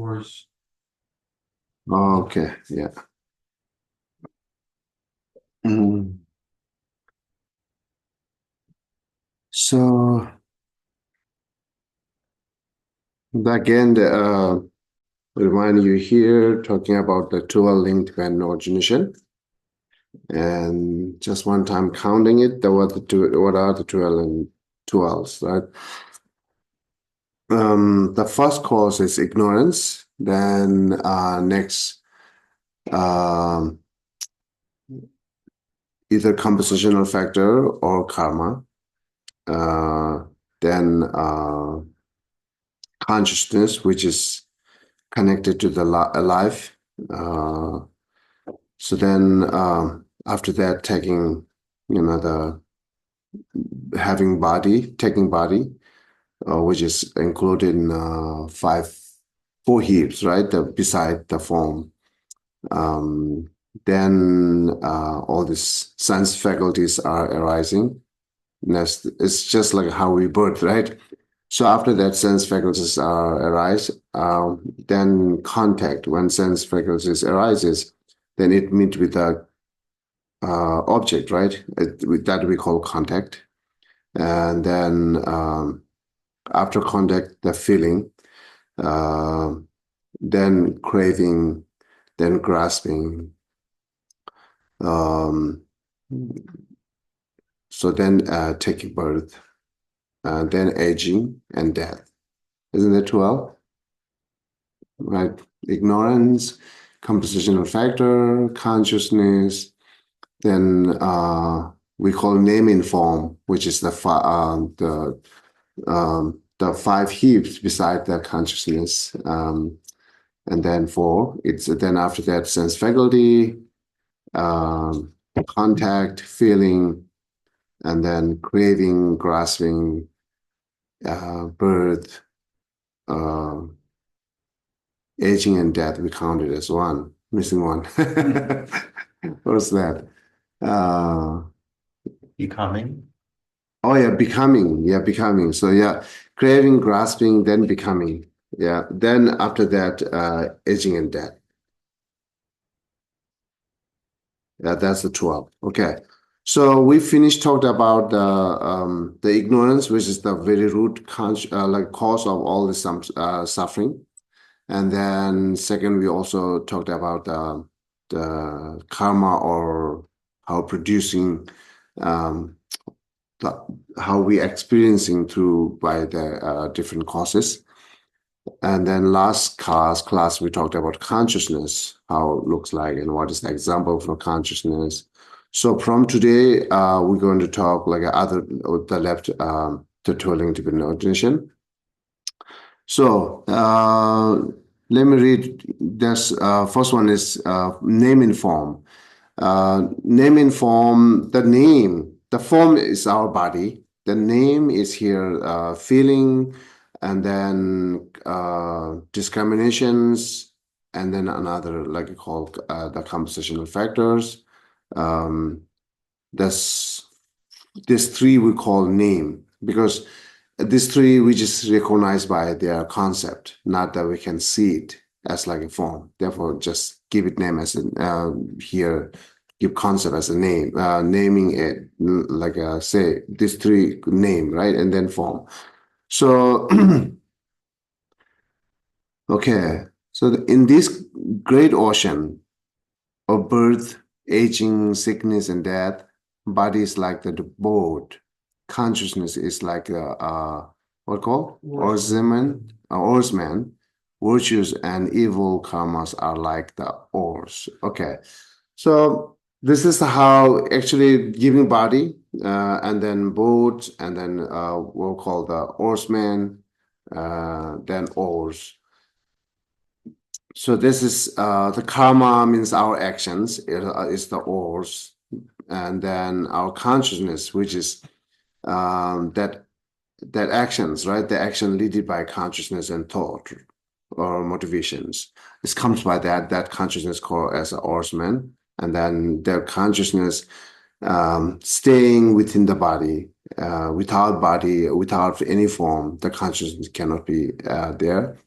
towards. Okay, yeah. Mm. So again, remind you here talking about the 12 link dependent origination, and just one time counting it. What are the 12 and 12s, right? The first cause is ignorance. Then next, um, either compositional factor or karma. Uh, then consciousness, which is connected to the life. So then after that, taking, the having body, taking body, which is included in four heaps, right? Beside the form. Um, then all these sense faculties are arising. Next, it's just like how we birth, right? So after that, sense faculties arise. Then contact. When sense faculties arises, then it meets with the object, right? That we call contact. And then after contact, the feeling, uh, then craving, then grasping. Um, so then taking birth, then aging and death. Isn't that 12? Right? Ignorance, compositional factor, consciousness, then we call naming form, which is the five heaps beside the consciousness, and then four. It's then after that sense faculty, um, contact, feeling, and then craving, grasping, birth, uh, aging, and death. We counted as one, missing one. What's that? Uh, Becoming. Oh yeah, becoming. Yeah, becoming. So yeah, craving, grasping, then becoming. Yeah. Then after that, aging and death. Yeah, that's the 12. Okay. So we finished talked about the ignorance, which is the very root like cause of all this suffering. And then second, we also talked about the karma, or how producing um, how we experiencing through by the different causes. And then last class we talked about consciousness, how it looks like, and what is the example for consciousness. So from today, we're going to talk like the left tutorial dependent attention. So let me read this. First one is naming form. Naming form, the form is our body. The name is here, feeling, and then discriminations, and then another, like you call the compositional factors. Um, this three we call name, because these three we just recognize by their concept, not that we can see it as like a form. Therefore, just give it name as here, give concept as a name, naming it like say these three name, right, and then form. So okay, so in this great ocean of birth, aging, sickness, and death, body is like the boat. Consciousness is like what called? Oarsman. Virtues and evil karmas are like the oars. Okay. So this is how actually giving body, and then boat, and then we'll call the oarsman, then oars. So this is the karma means our actions is the oars, and then our consciousness, which is that actions, right? The action leaded by consciousness and thought or motivations. It comes by that consciousness called as an oarsman, and then their consciousness staying within the body, without any form, the consciousness cannot be there.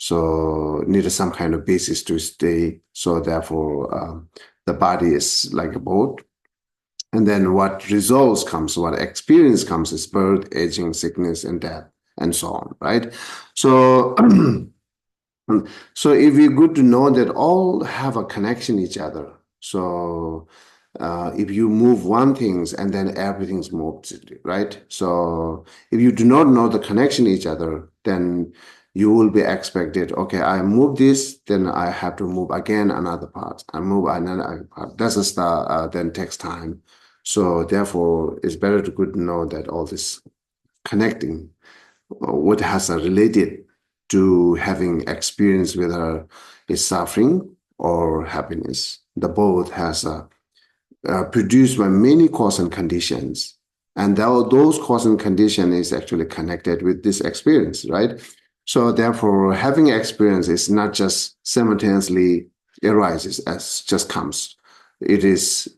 So needed some kind of basis to stay. So therefore, the body is like a boat. And then what results comes, what experience comes is birth, aging, sickness, and death, and so on, right? So, so if we're good to know that all have a connection each other. So if you move one things and then everything's moved, right? So if you do not know the connection each other, then you will be expected, okay, I move this, then I have to move again another part. I move another part. That's a start, then takes time. So therefore, it's better to good to know that all this connecting, what has a related to having experience with her is suffering or happiness. The both has a produced by many cause and conditions. And those cause and condition is actually connected with this experience, right? So therefore, having experience is not just simultaneously arises as just comes. It is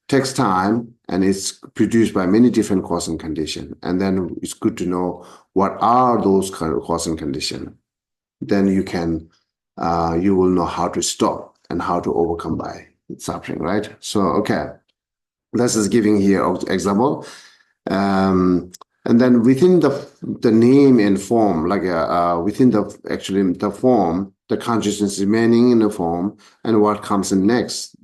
takes time and it's produced by many different cause and condition. And then it's good to know what are those cause and condition. Then you will know how to stop and how to overcome by suffering, right? So, okay, this is giving here example. And then within the name and form, like within the form, the consciousness remaining in the form, and what comes in next.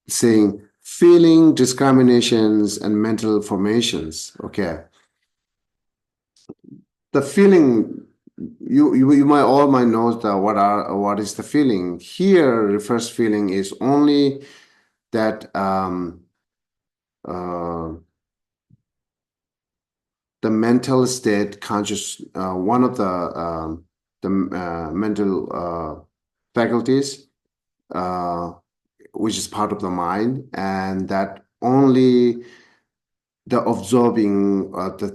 Saying feeling, discriminations, and mental formations. Okay. The feeling, you might know that what is the feeling. Here, the first feeling is only that the mental state, conscious, one of the mental faculties, which is part of the mind, and that only the absorbing the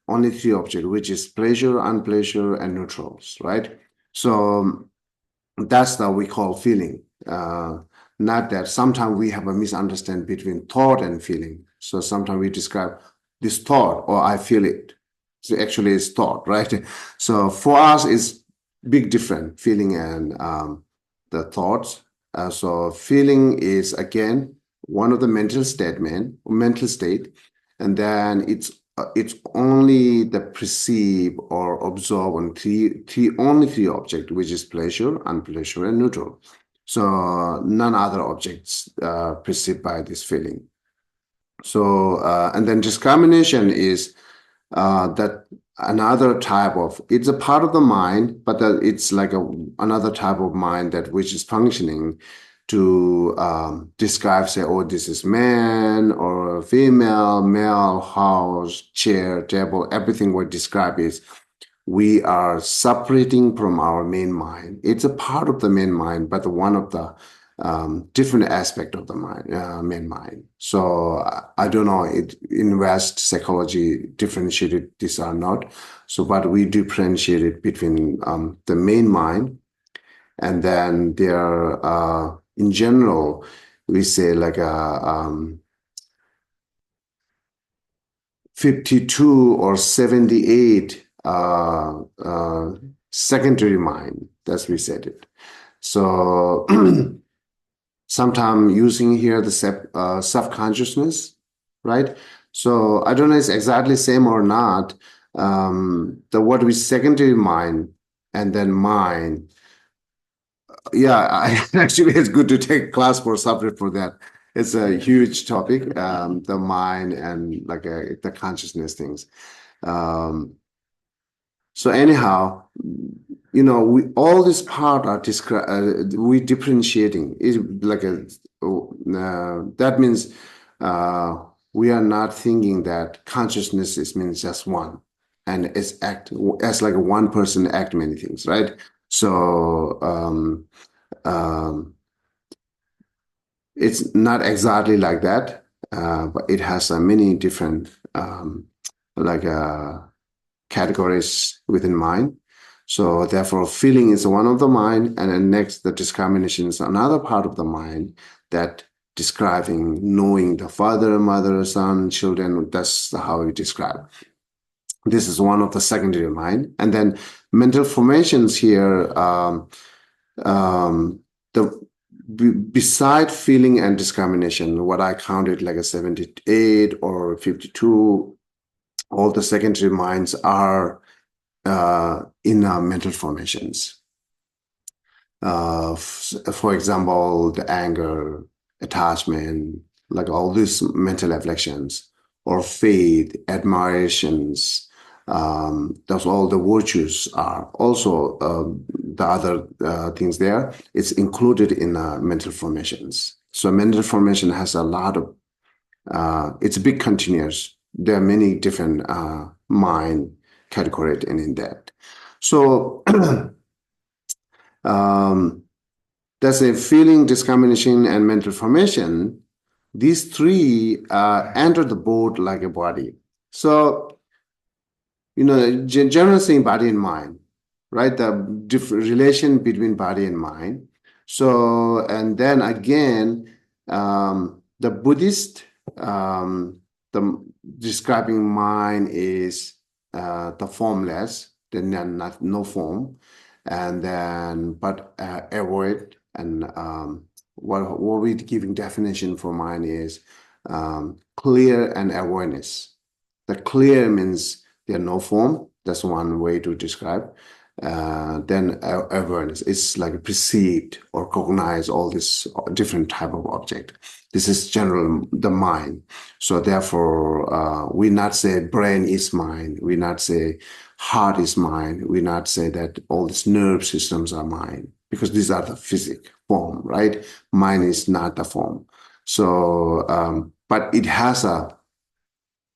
only three object, which is pleasure, unpleasure, and neutrals, right? So that's what we call feeling. Not that sometimes we have a misunderstanding between thought and feeling. So sometimes we describe this thought or I feel it. So actually it's thought, right? So for us, it's big difference, feeling and the thoughts. So feeling is again one of the mental state, and then it's only the perceive or absorb on only three objects, which is pleasure, unpleasure, and neutral. So none other objects perceived by this feeling. So and then discrimination is that another type of, it's a part of the mind, but it's like another type of mind that which is functioning to describe, say, oh, this is man or female, male, house, chair, table, everything we describe is we are separating from our main mind. It's a part of the main mind, but one of the different aspect of the mind, main mind. So I don't know, in West psychology differentiated this or not. So, but we differentiate it between the main mind, and then there are, in general, we say like a 52 or 78 secondary mind. That's we said it. So sometimes using here the self-consciousness, right? So I don't know if it's exactly same or not. The what we secondary mind and then mind. Yeah, actually it's good to take class for subject for that. It's a huge topic, the mind and like the consciousness things. So anyhow, we all this part are we differentiating is like that means we are not thinking that consciousness means just one, and it's act as like one person act many things, right? So it's not exactly like that, but it has many different like categories within mind. So therefore, feeling is one of the mind, and then next, the discrimination is another part of the mind that describing knowing the father, mother, son, children. That's how we describe. This is one of the secondary mind. And then mental formations here, beside feeling and discrimination, what I counted like a 78 or 52, all the secondary minds are in mental formations. For example, the anger, attachment, like all these mental afflictions, or faith, admirations, those all the virtues are also the other things there. It's included in mental formations. So mental formation has a lot of, it's a big continuous. There are many different mind categories in that. So there's a feeling, discrimination, and mental formation. These three enter the board like a body. So, generally saying body and mind, right? The relation between body and mind. So, and then again, the Buddhist, the describing mind is the formless, the not no form, and then but avoid and what we're giving definition for mind is clear and awareness. The clear means there no form. That's one way to describe. Then awareness is like perceived or cognize all this different type of object. This is general the mind. So therefore, we not say brain is mind. We not say heart is mind. We not say that all these nerve systems are mind because these are the physic form, right? Mind is not the form. So, but it has a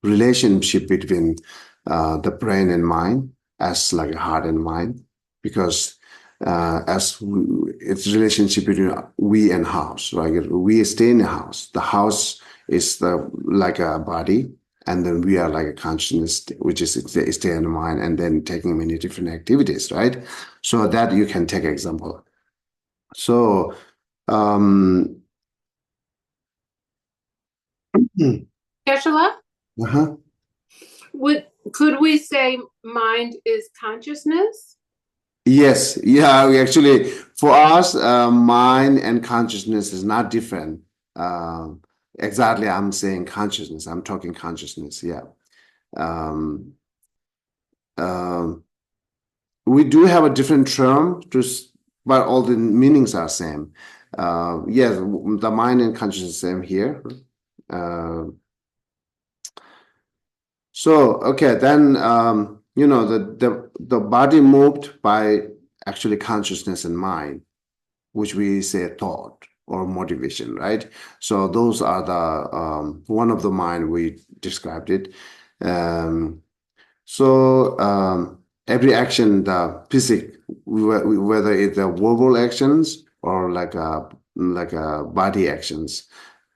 relationship between the brain and mind as like a heart and mind because it's relationship between we and house, right? We stay in the house. The house is like a body, and then we are like a consciousness, which is stay in the mind, and then taking many different activities, right? So that you can take example. So Geshe, uh-huh. could we say mind is consciousness? Yes, yeah, we actually, for us, mind and consciousness is not different. Exactly, I'm saying consciousness, I'm talking consciousness, yeah. Um, um, we do have a different term, but all the meanings are same. Yes, the mind and consciousness is same here. So, okay, then, the body moved by actually consciousness and mind, which we say thought or motivation, right? So those are the one of the mind we described it. So every action, the physic, whether it's the verbal actions or like a body actions,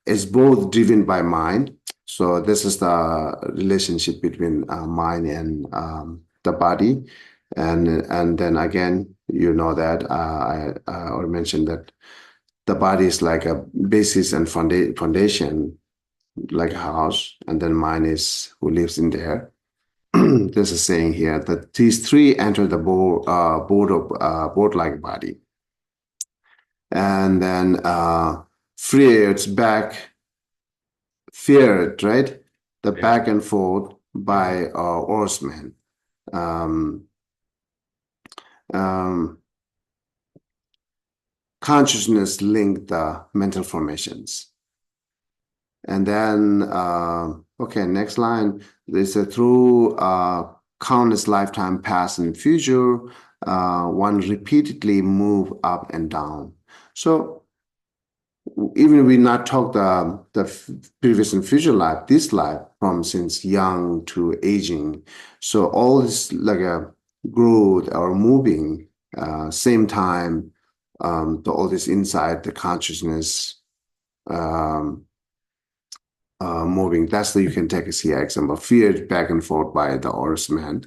is both driven by mind. So this is the relationship between mind and the body, and then again, that I already mentioned that the body is like a basis and foundation, like a house, and then mind is who lives in there. This is saying here that these three enter the board-like body, and then it's back. Feared, right? The back and forth by oarsmen. Consciousness linked the mental formations. And then, okay, next line. They said through countless lifetime past and future, one repeatedly move up and down. So even we not talk the previous and future life, this life from since young to aging. So all this like a growth or moving, same time, all this inside the consciousness moving. That's the you can take a CI example, feared back and forth by the oarsman.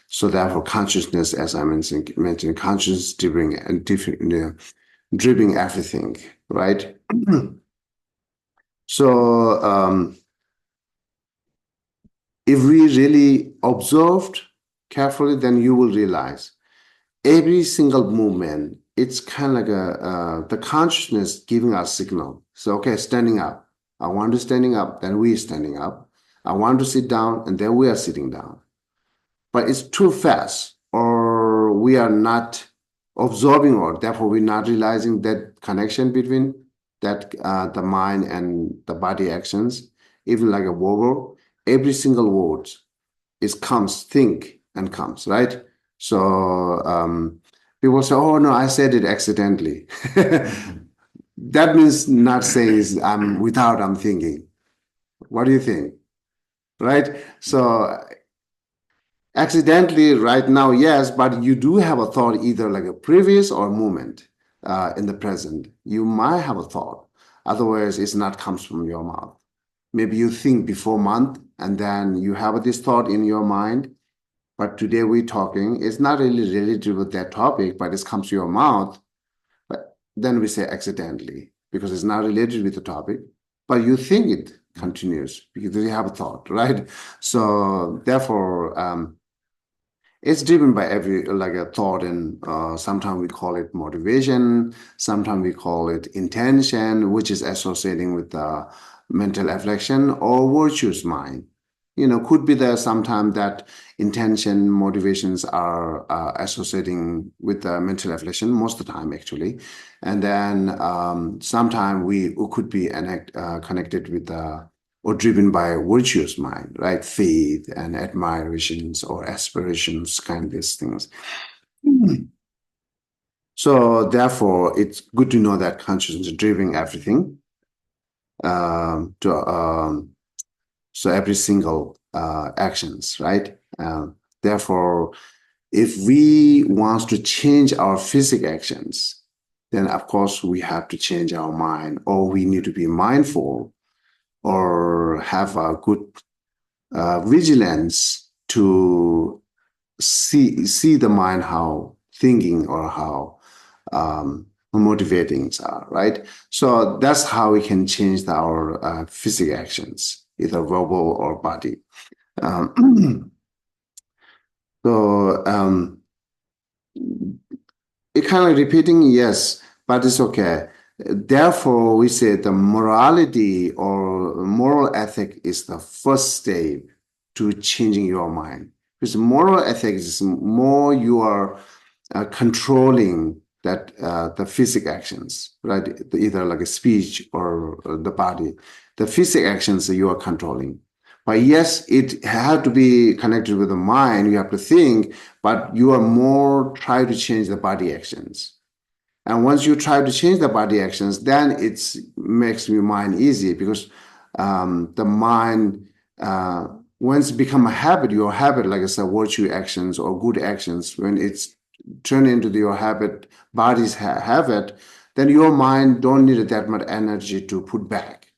So therefore, consciousness, as I mentioned, consciousness dribbling and dribbling everything, right? So if we really observed carefully, then you will realize every single movement, it's kind of like the consciousness giving us signal. So, okay, standing up. I want to standing up, then we are standing up. I want to sit down, and then we are sitting down. But it's too fast, or we are not absorbing, or therefore we're not realizing that connection between that the mind and the body actions. Even like a verbal, every single word is comes, think and comes, right? So people say, "Oh no, I said it accidentally." That means not saying I'm thinking. What do you think? Right? So accidentally right now, yes, but you do have a thought either like a previous or moment in the present. You might have a thought. Otherwise, it's not comes from your mouth. Maybe you think before month and then you have this thought in your mind. But today we're talking, it's not really related with that topic, but it comes to your mouth. But then we say accidentally because it's not related with the topic. But you think it continues because you have a thought, right? So therefore, it's driven by every like a thought, and sometimes we call it motivation, sometimes we call it intention, which is associating with the mental affliction or virtuous mind. Could be there sometimes that intention, motivations are associating with the mental affliction most of the time, actually. And then sometimes we could be connected with the or driven by virtuous mind, right? Faith and admirations or aspirations, kind of these things. So therefore, it's good to know that consciousness is driving everything. So every single actions, right? Therefore, if we want to change our physical actions, then of course we have to change our mind, or we need to be mindful or have a good vigilance to see the mind how thinking or how motivating are, right? So that's how we can change our physical actions, either verbal or body. So it kind of repeating, yes, but it's okay. Therefore, we say the morality or moral ethic is the first step to changing your mind. Because moral ethics is more you are controlling that the physical actions, right? Either like a speech or the body. The physical actions you are controlling. But yes, it had to be connected with the mind. You have to think, but you are more try to change the body actions. And once you try to change the body actions, then it makes your mind easy because the mind, once it become a habit, your habit, like I said, virtue actions or good actions, when it's turned into your habit, body's habit, then your mind don't need that much energy to put back.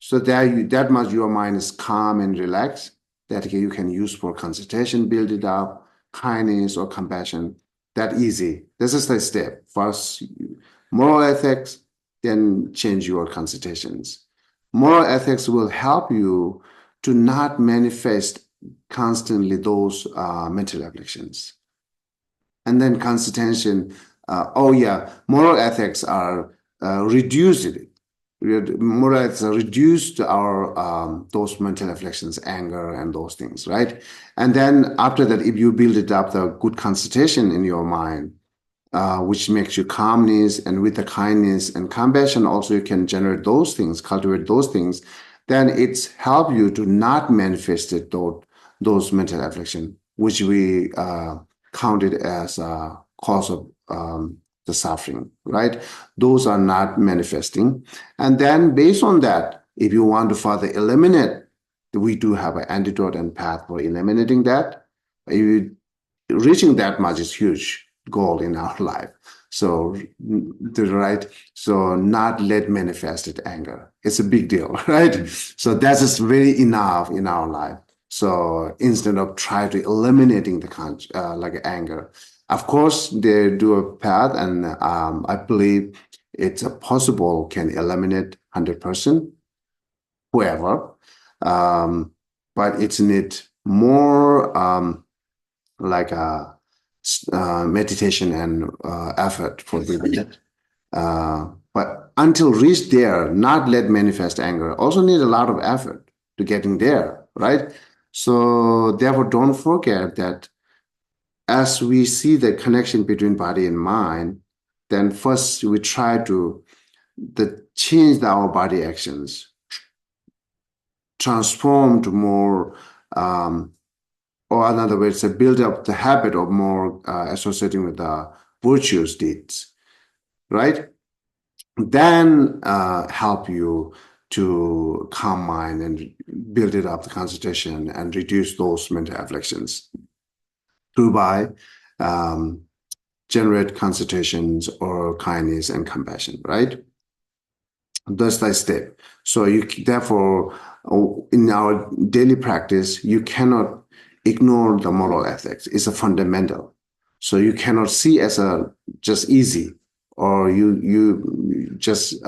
So that much your mind is calm and relaxed, that you can use for concentration, build it up, kindness or compassion. That easy. This is the step. First, moral ethics, then change your concentrations. Moral ethics will help you to not manifest constantly those mental afflictions. And then concentration, moral ethics are reduced. Moral ethics are reduced our those mental afflictions, anger, and those things, right? And then after that, if you build it up, the good concentration in your mind, which makes you calmness, and with the kindness and compassion, also you can generate those things, cultivate those things. Then it's help you to not manifest it those mental affliction, which we counted as a cause of the suffering, right? Those are not manifesting. And then based on that, if you want to further eliminate, we do have an antidote and path for eliminating that. Reaching that much is huge goal in our life. So not let manifested anger. It's a big deal, right? So that is very enough in our life. So instead of try to eliminating the like anger, of course they do a path, and I believe it's a possible can eliminate 100%, whoever. but it's need more like a meditation and effort for doing it. But until reach there, not let manifest anger, also need a lot of effort to getting there, right? So therefore, don't forget that as we see the connection between body and mind, then first we try to change our body actions, transform to more, or another way to build up the habit of more associating with the virtuous deeds, right? Then help you to calm mind and build it up the concentration and reduce those mental afflictions through by generate concentrations or kindness and compassion, right? That's the step. So you therefore in our daily practice, you cannot ignore the moral ethics. It's a fundamental. So you cannot see as a just easy, or you just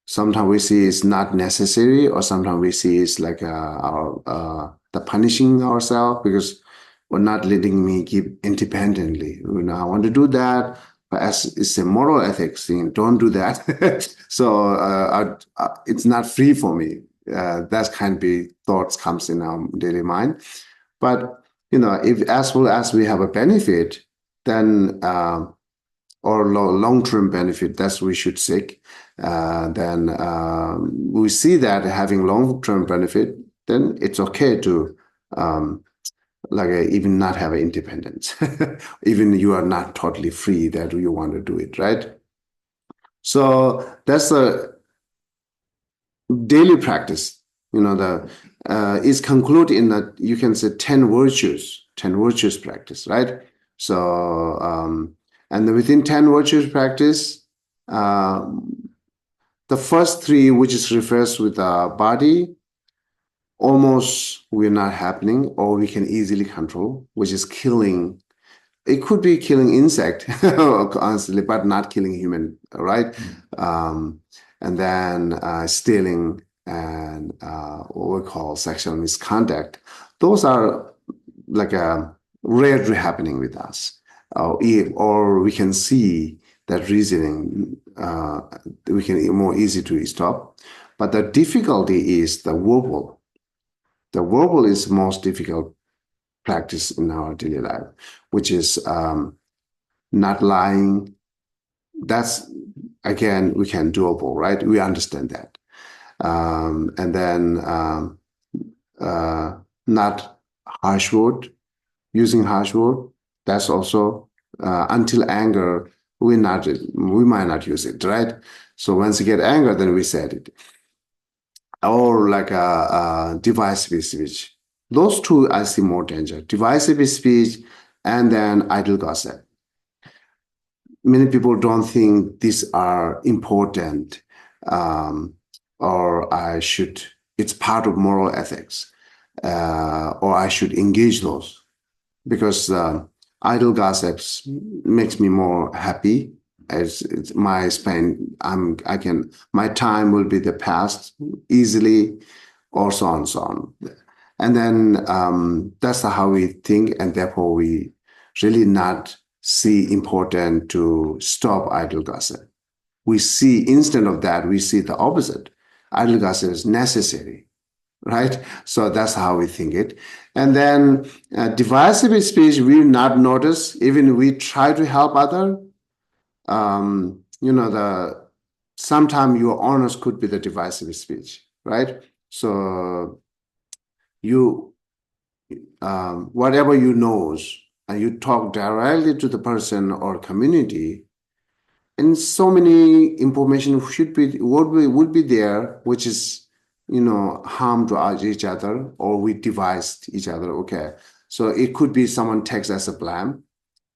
sometimes we see it's not necessary, or sometimes we see it's like the punishing ourselves because we're not letting me keep independently. I want to do that, but as it's a moral ethics thing, don't do that. So it's not free for me. That kind of thoughts comes in our daily mind. But if as well as we have a benefit, then or long-term benefit, that's we should seek. Then we see that having long-term benefit, then it's okay to even not have independence. Even you are not totally free that you want to do it, right? So that's a daily practice. Is concluded in that you can say 10 virtues practice, right? So and within 10 virtues practice, the first 3, which is refers with the body, almost we're not happening, or we can easily control, which is killing. It could be killing insect constantly, but not killing human, right? And then stealing and what we call sexual misconduct. Those are like rarely happening with us. Or we can see that reasoning, we can more easy to stop. But the difficulty is the verbal. The verbal is the most difficult practice in our daily life, which is not lying. That's, again, we can doable, right? We understand that. And then not harsh word, using harsh word. That's also until anger, we might not use it, right? So once you get anger, then we said it. Or like a divisive speech. Those 2 I see more danger. Divisive speech and then idle gossip. Many people don't think these are important, or it's part of moral ethics, or I should engage those, because idle gossips makes me more happy. It's my spend. My time will be the past easily, or so on, so on. And then that's how we think, and therefore we really not see important to stop idle gossip. We see, instead of that, we see the opposite. Idle gossip is necessary, right? So that's how we think it. And then divisive speech, we not notice, even we try to help other. Sometimes your honors could be the divisive speech, right? So whatever you knows, and you talk directly to the person or community, and so many information would be there, which is harm to each other, or we devised each other. Okay, so it could be someone takes as a blame,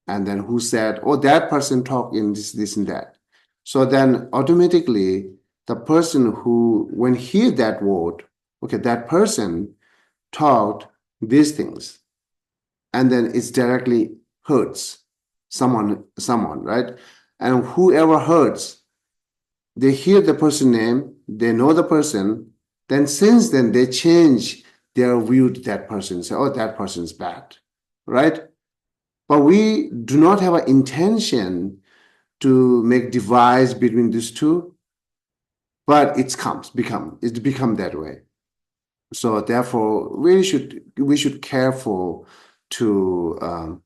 and then who said, oh, that person talked in this and that. So then automatically the person who, when hear that word, okay, that person talked these things, and then it's directly hurts someone, right? And whoever hurts, they hear the person name, they know the person, then since then they change their view to that person, say, oh, that person is bad, right? But we do not have an intention to make divides between these two, but it's become that way. So therefore, we should careful to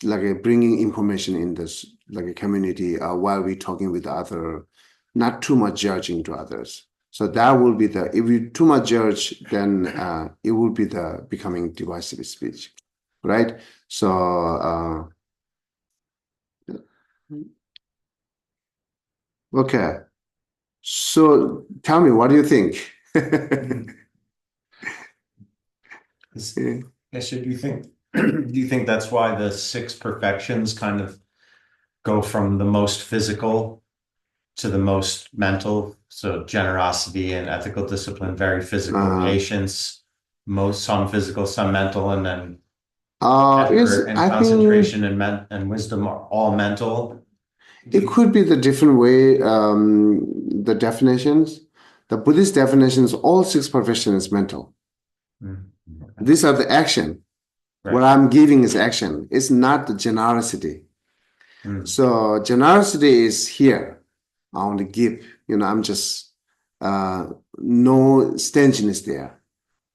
bringing information in this like a community while we're talking with other, not too much judging to others. So that will be if you too much judge, then it will be the becoming divisive speech, right? So okay. So tell me, what do you think? Geshe, do you think that's why the 6 perfections kind of go from the most physical to the most mental? So generosity and ethical discipline, very physical, patience, some physical, some mental, and then effort and concentration and wisdom are all mental. It could be the different way, the definitions. The Buddhist definitions, all 6 perfections is mental. These are the action. Right. What I'm giving is action. It's not the generosity. So generosity is here. I want to give. I'm just no stinginess there,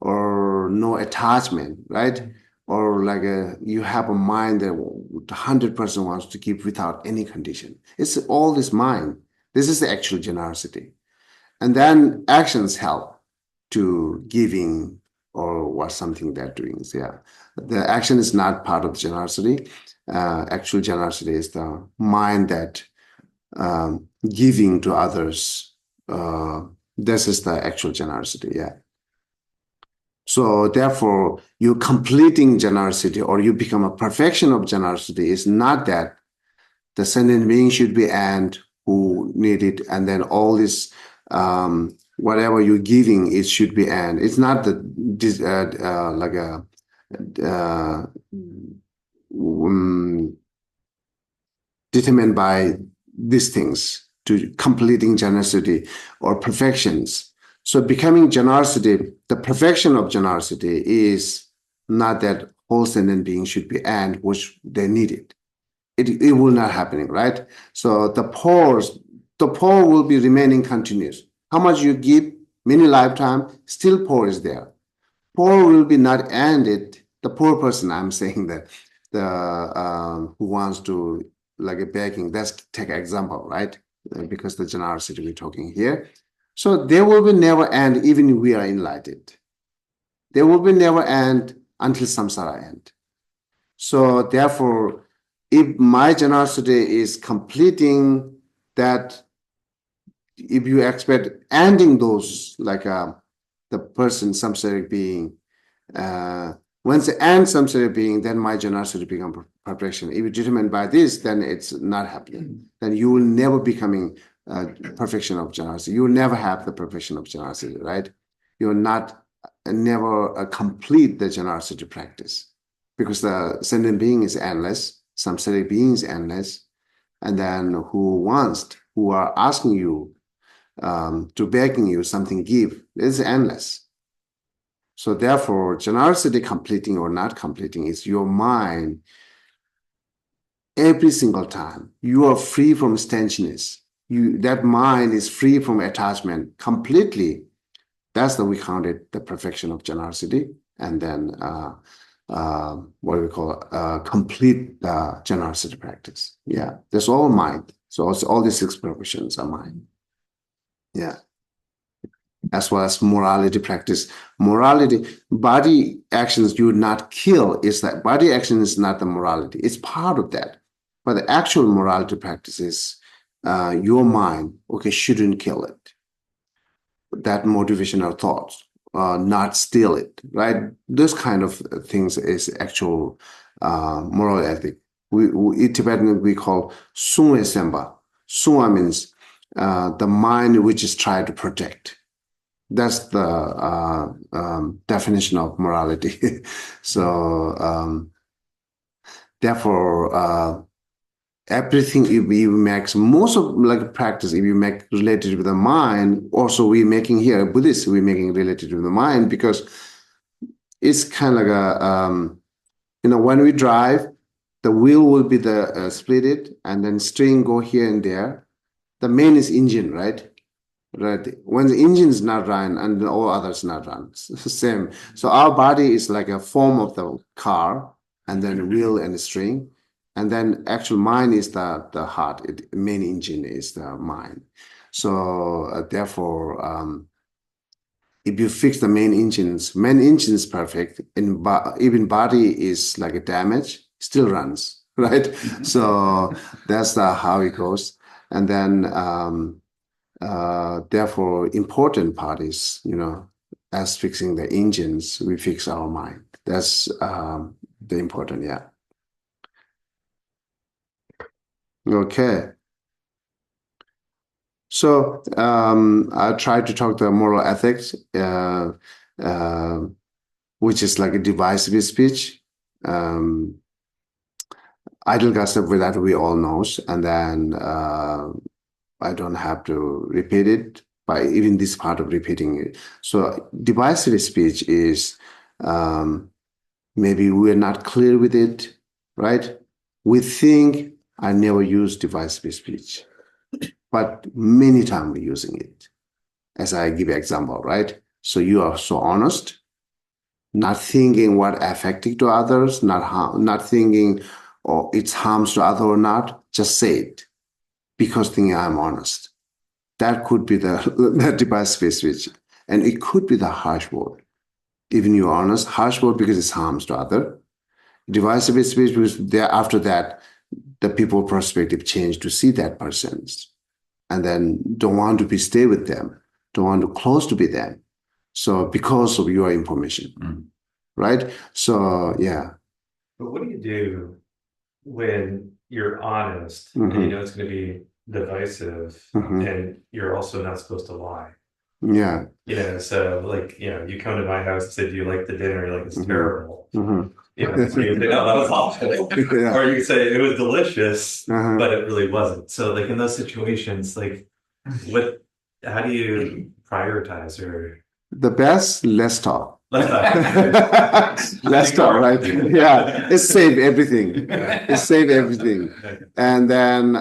or no attachment, right? Or like you have a mind that 100% wants to give without any condition. It's all this mind. This is the actual generosity. And then actions help to giving or what something they're doing. So yeah, the action is not part of generosity. Actual generosity is the mind that giving to others. This is the actual generosity. Yeah. So therefore, you completing generosity or you become a perfection of generosity is not that the sentient being should be and who need it, and then all this whatever you're giving, it should be and. It's not determined by these things to completing generosity or perfections. So becoming generosity, the perfection of generosity is not that whole sentient being should be and which they need it. It will not happening, right? So the poor will be remaining continuous. How much you give, many lifetime, still poor is there. Poor will be not ended. The poor person, I'm saying that who wants to like a begging. Let's take an example, right? Because the generosity we're talking here. So there will be never end, even if we are enlightened. There will be never end until samsara end. So therefore, if my generosity is completing that, if you expect ending those, like the person, samsaric being, once it ends samsaric being, then my generosity becomes perfection. If you determine by this, then it's not happening. Then you will never becoming perfection of generosity. You will never have the perfection of generosity, right? You will not never complete the generosity practice, because the sentient being is endless, samsaric being is endless, and then who are asking you to begging you something give is endless. So therefore, generosity completing or not completing is your mind. Every single time you are free from stinginess, that mind is free from attachment completely. That's we count it the perfection of generosity, and then what we call complete generosity practice. Yeah, that's all mind. So also all these 6 perfections are mind. Yeah. As well as morality practice. Morality, body actions you would not kill, is that body action is not the morality. It's part of that. But the actual morality practice is your mind, okay, shouldn't kill it. That motivational thoughts, not steal it, right? Those kind of things is actual moral ethic. In Tibetan, we call Sungwe Semba. Sungwa means the mind which is trying to protect. That's the definition of morality. So therefore, everything if we make most of like practice, if you make related with the mind, also we're making here Buddhist, we're making related with the mind because it's kind of like a when we drive, the wheel will be the split it and then string go here and there. The main is engine, right? Right. When the engine is not run and all others not run, same. So our body is like a form of the car, and then wheel and string, and then actual mind is the heart. Main engine is the mind. So therefore, if you fix the main engine is perfect, and even body is like a damage, still runs, right? So that's how it goes, and then. Therefore, important part is, as fixing the engines, we fix our mind. That's the important, yeah. Okay. So I tried to talk the moral ethics, which is like a divisive speech. Idle gossip with that we all knows, and then I don't have to repeat it by even this part of repeating it. So divisive speech is maybe we're not clear with it, right? We think I never use divisive speech, but many times we're using it. As I give example, right? So you are so honest, not thinking what affecting to others, not thinking it's harms to other or not, just say it because thinking I'm honest. That could be the divisive speech. And it could be the harsh word. Even you're honest, harsh word because it harms to other. Divisive speech because after that, the people perspective change to see that person's and then don't want to stay with them, don't want to close to be them. So because of your information, right? So yeah. But what do you do when you're honest and you know it's going to be divisive and you're also not supposed to lie? Yeah. So like, you come to my house and say, do you like the dinner? You're like, it's terrible. So you can say, no, that was awful. Yeah. Or you can say it was delicious, but it really wasn't. So like in those situations, like how do you prioritize or? The best, less talk. Let's talk. Less talk, right? Yeah, it save everything. It save everything. And then,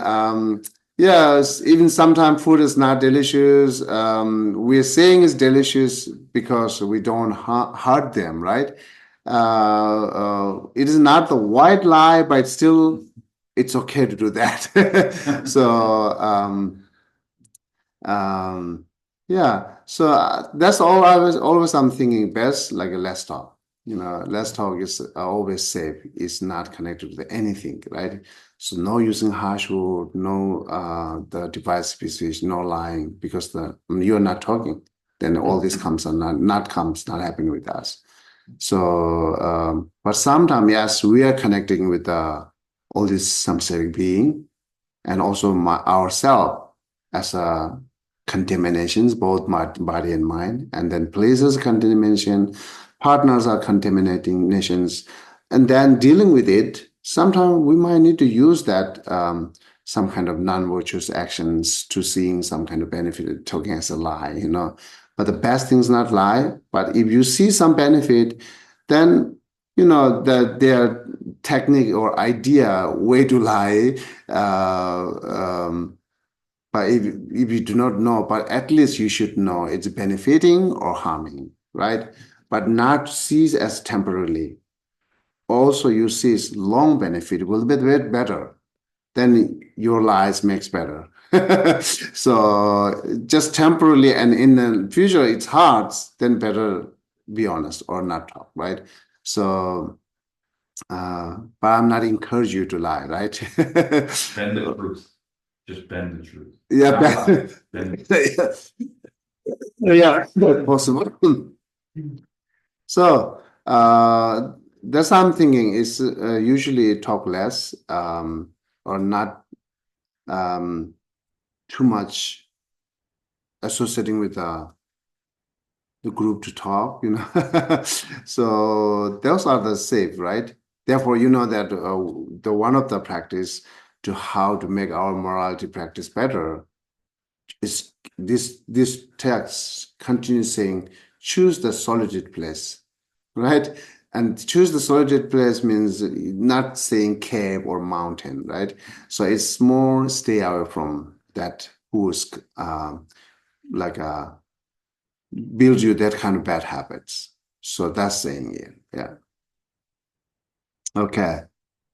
yes, even sometimes food is not delicious. We're saying it's delicious because we don't hurt them, right? It is not the white lie, but still, it's okay to do that. So, yeah, so that's all always I'm thinking best, like a less talk. Less talk is always safe. It's not connected to anything, right? So no using harsh word, no the device species, no lying, because you're not talking. Then all this comes and not happening with us. So, but sometimes yes, we are connecting with all this samsaric being, and also ourselves as a contaminations, both body and mind, and then places contamination, partners are contaminating nations, and then dealing with it. Sometimes we might need to use that some kind of non-virtuous actions to seeing some kind of benefit, talking as a lie, But the best thing is not lie. But if you see some benefit, then that their technique or idea way to lie. But if you do not know, but at least you should know it's benefiting or harming, right? But not see as temporarily. Also, you see long benefit will be better. Then your lives makes better. So just temporarily, and in the future it's hard, then better be honest or not talk, right? So, but I'm not encourage you to lie, right? Bend the truth. Just bend the truth. Yeah, yeah, that's possible. So that's I'm thinking is usually talk less or not too much associating with the group to talk, So those are the safe, right? Therefore, that the one of the practice to how to make our morality practice better, is this text continues saying, choose the solitude place, right? And choose the solitude place means not saying cave or mountain, right? So it's more stay away from that who's builds you that kind of bad habits. So that's saying it, yeah. Okay.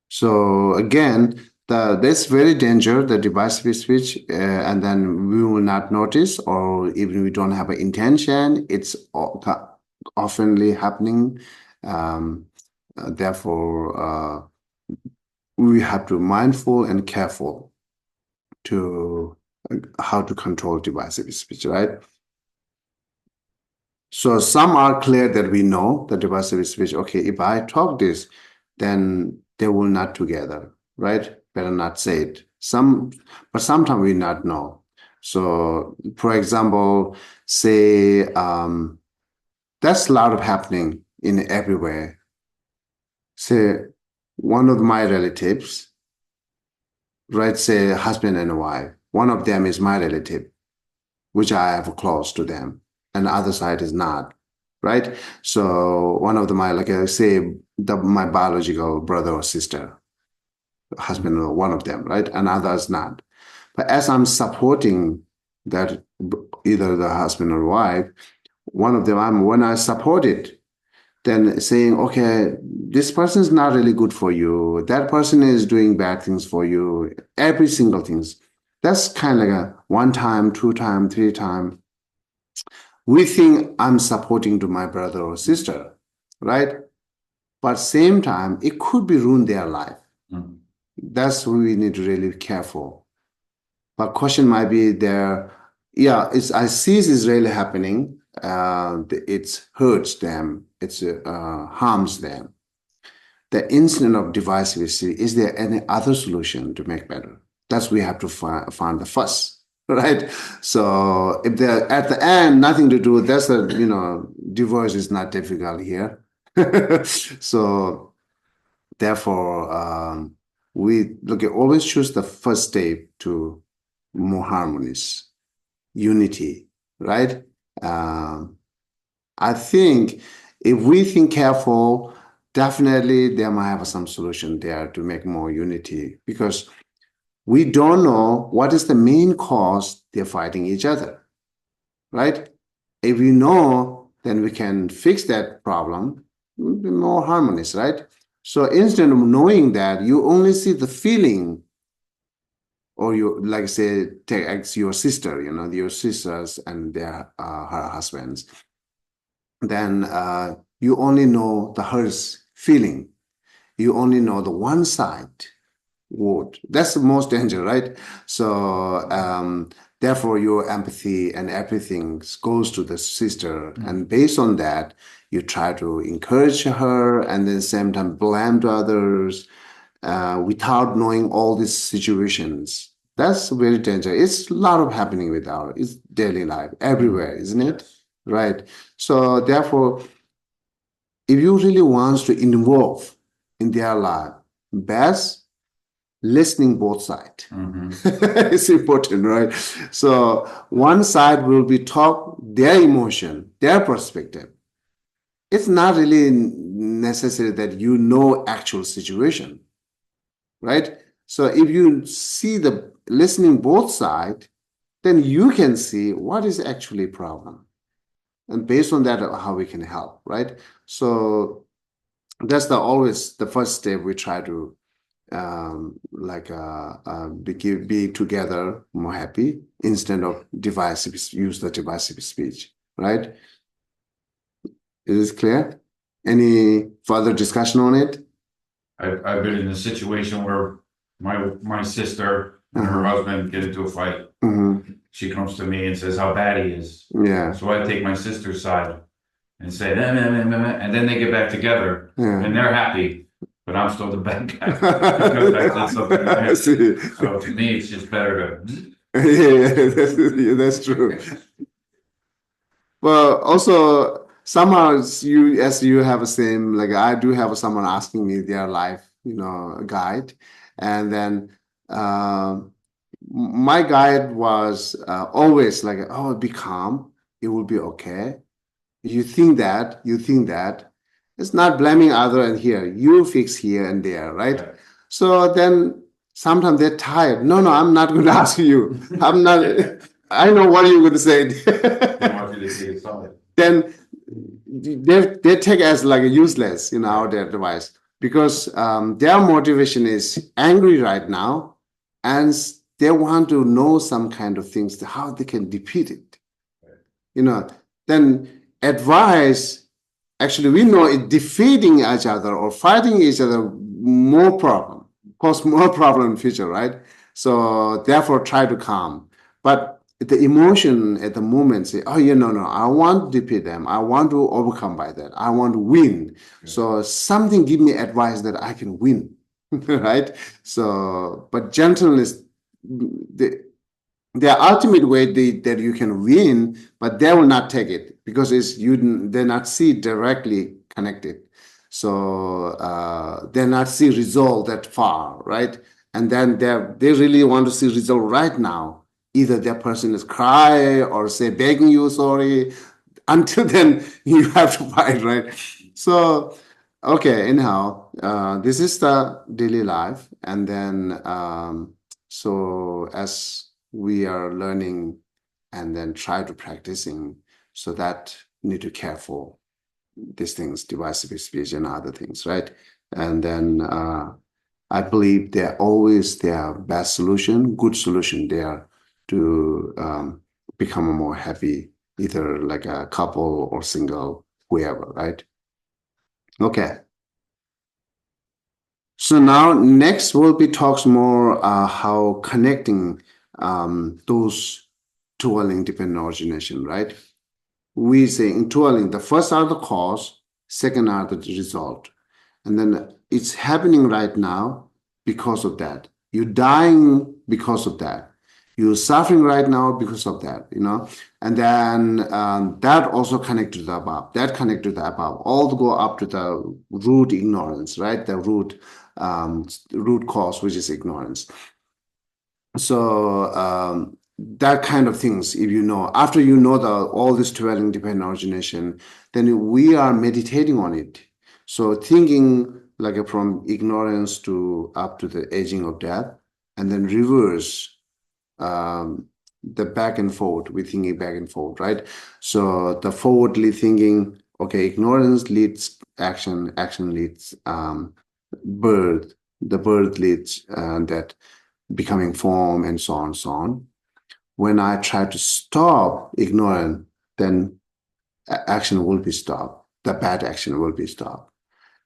So again, that's very danger, the divisive speech, and then we will not notice, or even we don't have an intention. It's oftenly happening. Therefore, we have to be mindful and careful to how to control divisive speech, right? So some are clear that we know the divisive speech. Okay, if I talk this, then they will not together, right? Better not say it. But sometimes we not know. So, for example, say that's a lot of happening in everywhere. Say one of my relatives, right? Say husband and wife. One of them is my relative, which I have close to them, and the other side is not, right? So one of them, my biological brother or sister, husband or one of them, right? And others not. But as I'm supporting that, either the husband or wife, one of them, when I support it, then saying, okay, this person is not really good for you. That person is doing bad things for you. Every single things. That's kind of like a 1 time, 2 time, 3 time. We think I'm supporting to my brother or sister, right? But same time, it could be ruin their life. That's why we need to really be careful. But question might be there, yeah, I see this is really happening. It hurts them. It harms them. The incident of divisiveness, is there any other solution to make better? That's we have to find the first, right? So if they're at the end, nothing to do, that's divorce is not difficult here. So therefore, we always choose the first step to more harmonious unity, right? I think if we think careful, definitely there might have some solution there to make more unity, because we don't know what is the main cause they're fighting each other, right? If we know, then we can fix that problem, be more harmonious, right? So instead of knowing that, you only see the feeling, or you, like say, take your sister, your sisters and their her husbands, then you only know her feeling. You only know the one side word. That's the most danger, right? So therefore, your empathy and everything goes to the sister, and based on that, you try to encourage her, and then same time blame to others without knowing all these situations. That's very dangerous. It's a lot of happening with it's daily life everywhere, isn't it? Right. So therefore, if you really want to involve in their life, best listening both sides. It's important, right? So one side will be talk their emotion, their perspective. It's not really necessary that you know actual situation, right? So if you see the listening both sides, then you can see what is actually problem. And based on that, how we can help, right? So that's always the first step we try to be together, more happy, instead of use the divisive speech, right? Is it clear? Any further discussion on it? I've been in a situation where my sister and her husband get into a fight. She comes to me and says how bad he is. Yeah. So I take my sister's side and say, and then they get back together and they're happy, but I'm still the bad guy because I said something bad. So to me, it's just better to. Yeah, that's true. Well, also somehow you have the same, like I do have someone asking me their life, guide, and then my guide was always like, oh, be calm, it will be okay. You think that. It's not blaming other and here. You fix here and there, right? Yeah. So then sometimes they're tired. No, I'm not going to ask you. I'm not. I know what you're going to say. They want you to see it solid. Then they take as like a useless, their device, because their motivation is angry right now, and they want to know some kind of things how they can defeat it. Then advice. Actually, we know it defeating each other or fighting each other cause more problem in future, right? So therefore, try to calm. But the emotion at the moment say, oh, no, I want to defeat them. I want to overcome by that. I want to win. Yeah. So something give me advice that I can win, right? So, but gentleness, the ultimate way that you can win, but they will not take it because they're not see directly connected. So they're not see result that far, right? And then they really want to see result right now. Either that person is cry or say begging you sorry. Until then, you have to fight, right? So okay, anyhow, this is the daily life, and then so as we are learning and then try to practicing, so that need to care for these things, divisive speech and other things, right? And then I believe they're always their best solution, good solution there to become a more happy, either like a couple or single, whoever, right? Okay. So now next will be talks more how connecting those twirling dependent origination, right? We say in twirling, the first are the cause, second are the result. And then it's happening right now because of that. You're dying because of that. You're suffering right now because of that, And then that also connect to the above. That connect to the above. All go up to the root ignorance, right? The root cause, which is ignorance. So that kind of things, if after all this dwelling dependent origination, then we are meditating on it. So thinking like from ignorance to up to the aging of death, and then reverse the back and forth, we're thinking back and forth, right? So the forwardly thinking, okay, ignorance leads action, action leads birth, the birth leads that becoming form, and so on, so on. When I try to stop ignorance, then action will be stopped. The bad action will be stopped.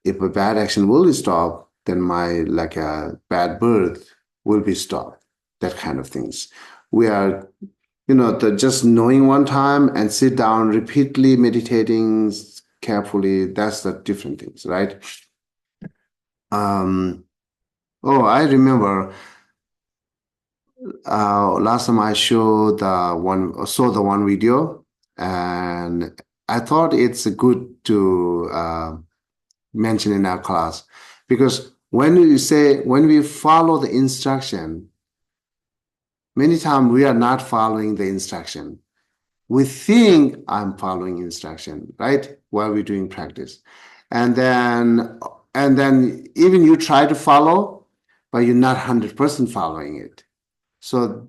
If a bad action will be stopped, then my a bad birth will be stopped. That kind of things. We are, just knowing one time and sit down repeatedly meditating carefully. That's the different things, right? I remember. Last time I saw the one video, and I thought it's good to mention in our class, because when we follow the instruction, many times we are not following the instruction. We think I'm following instruction, right? While we're doing practice. And then even you try to follow, but you're not 100% following it. So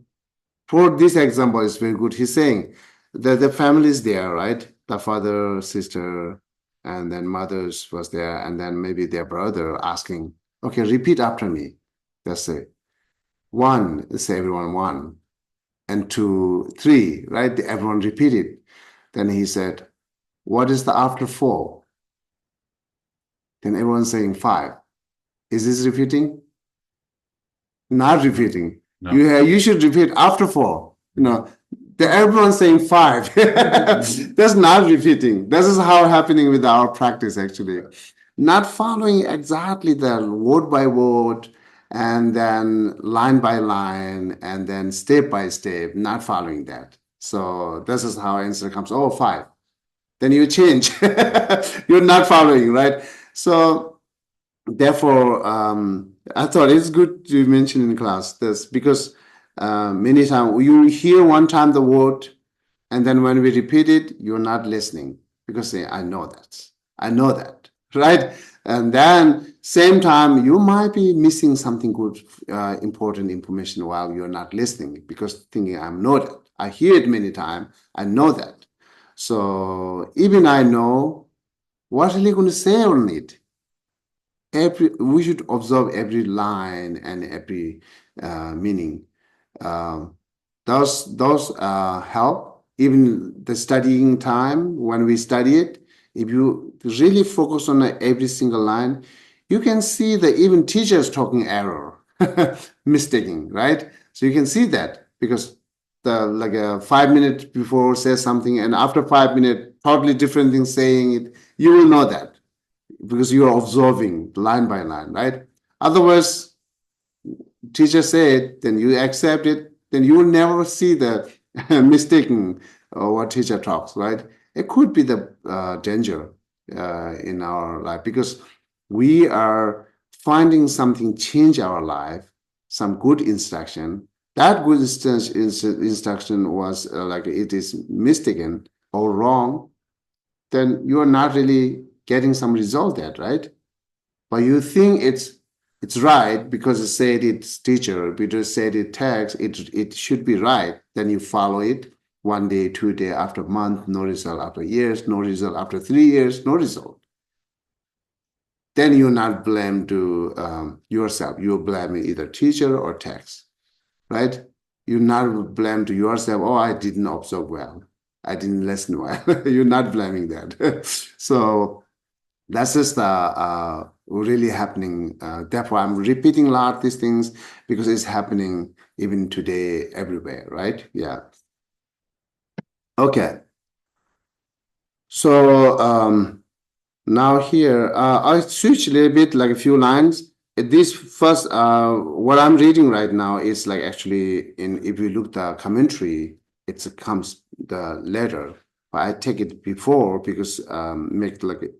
for this example, it's very good. He's saying that the family is there, right? The father, sister, and then mothers was there, and then maybe their brother asking, okay, repeat after me. Let's say 1, say everyone 1, and 2, 3, right? Everyone repeated. Then he said, what is the after 4? Then everyone's saying 5. Is this repeating? Not repeating. No. You should repeat after 4. Everyone's saying 5. That's not repeating. This is how happening with our practice, actually. Not following exactly the word by word, and then line by line, and then step by step, not following that. So this is how answer comes, 5. Then you change. You're not following, right? So therefore, I thought it's good to mention in class this because many times you hear one time the word, and then when we repeat it, you're not listening because say, I know that, right? And then same time you might be missing something good, important information while you're not listening because thinking I know that. I hear it many times. I know that. So even I know what really going to say on it. We should observe every line and every meaning. Those help. Even the studying time when we study it, if you really focus on every single line, you can see that even teachers talking error, mistaking, right? So you can see that because the like a 5 minutes before says something, and after 5 minutes, totally different thing saying it. You will know that because you are observing line by line, right? Otherwise, teacher say it, then you accept it, then you will never see the mistaking what teacher talks, right? It could be the danger in our life because we are finding something change our life, some good instruction. That good instruction was like it is mistaken or wrong, then you are not really getting some result there, right? But you think it's right because it said it's teacher, because it said it text, it should be right. Then you follow it 1 day, 2 day, after a month, no result, after years, no result, after 3 years, no result. Then you're not blamed to yourself. You're blaming either teacher or text, right? You're not blamed to yourself. Oh, I didn't observe well. I didn't listen well. You're not blaming that. So that's just really happening. Therefore, I'm repeating a lot of these things because it's happening even today everywhere, right? Yeah. Okay. So now here, I switch a little bit, like a few lines. This first, what I'm reading right now is like actually if you look the commentary, it comes the letter. But I take it before because make like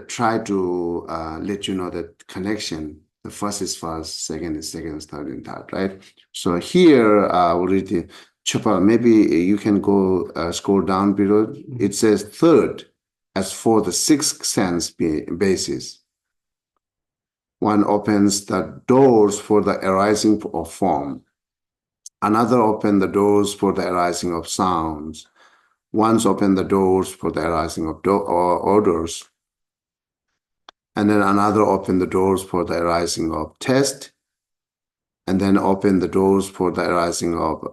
try to let you know that connection. The first is first, second is second, third and third, right? So here, we'll read it. Chupa, maybe you can go scroll down below. It says third, as for the sixth sense basis. One opens the doors for the arising of form. Another opens the doors for the arising of sounds. One's open the doors for the arising of odors. And then another open the doors for the arising of taste. And then open the doors for the arising of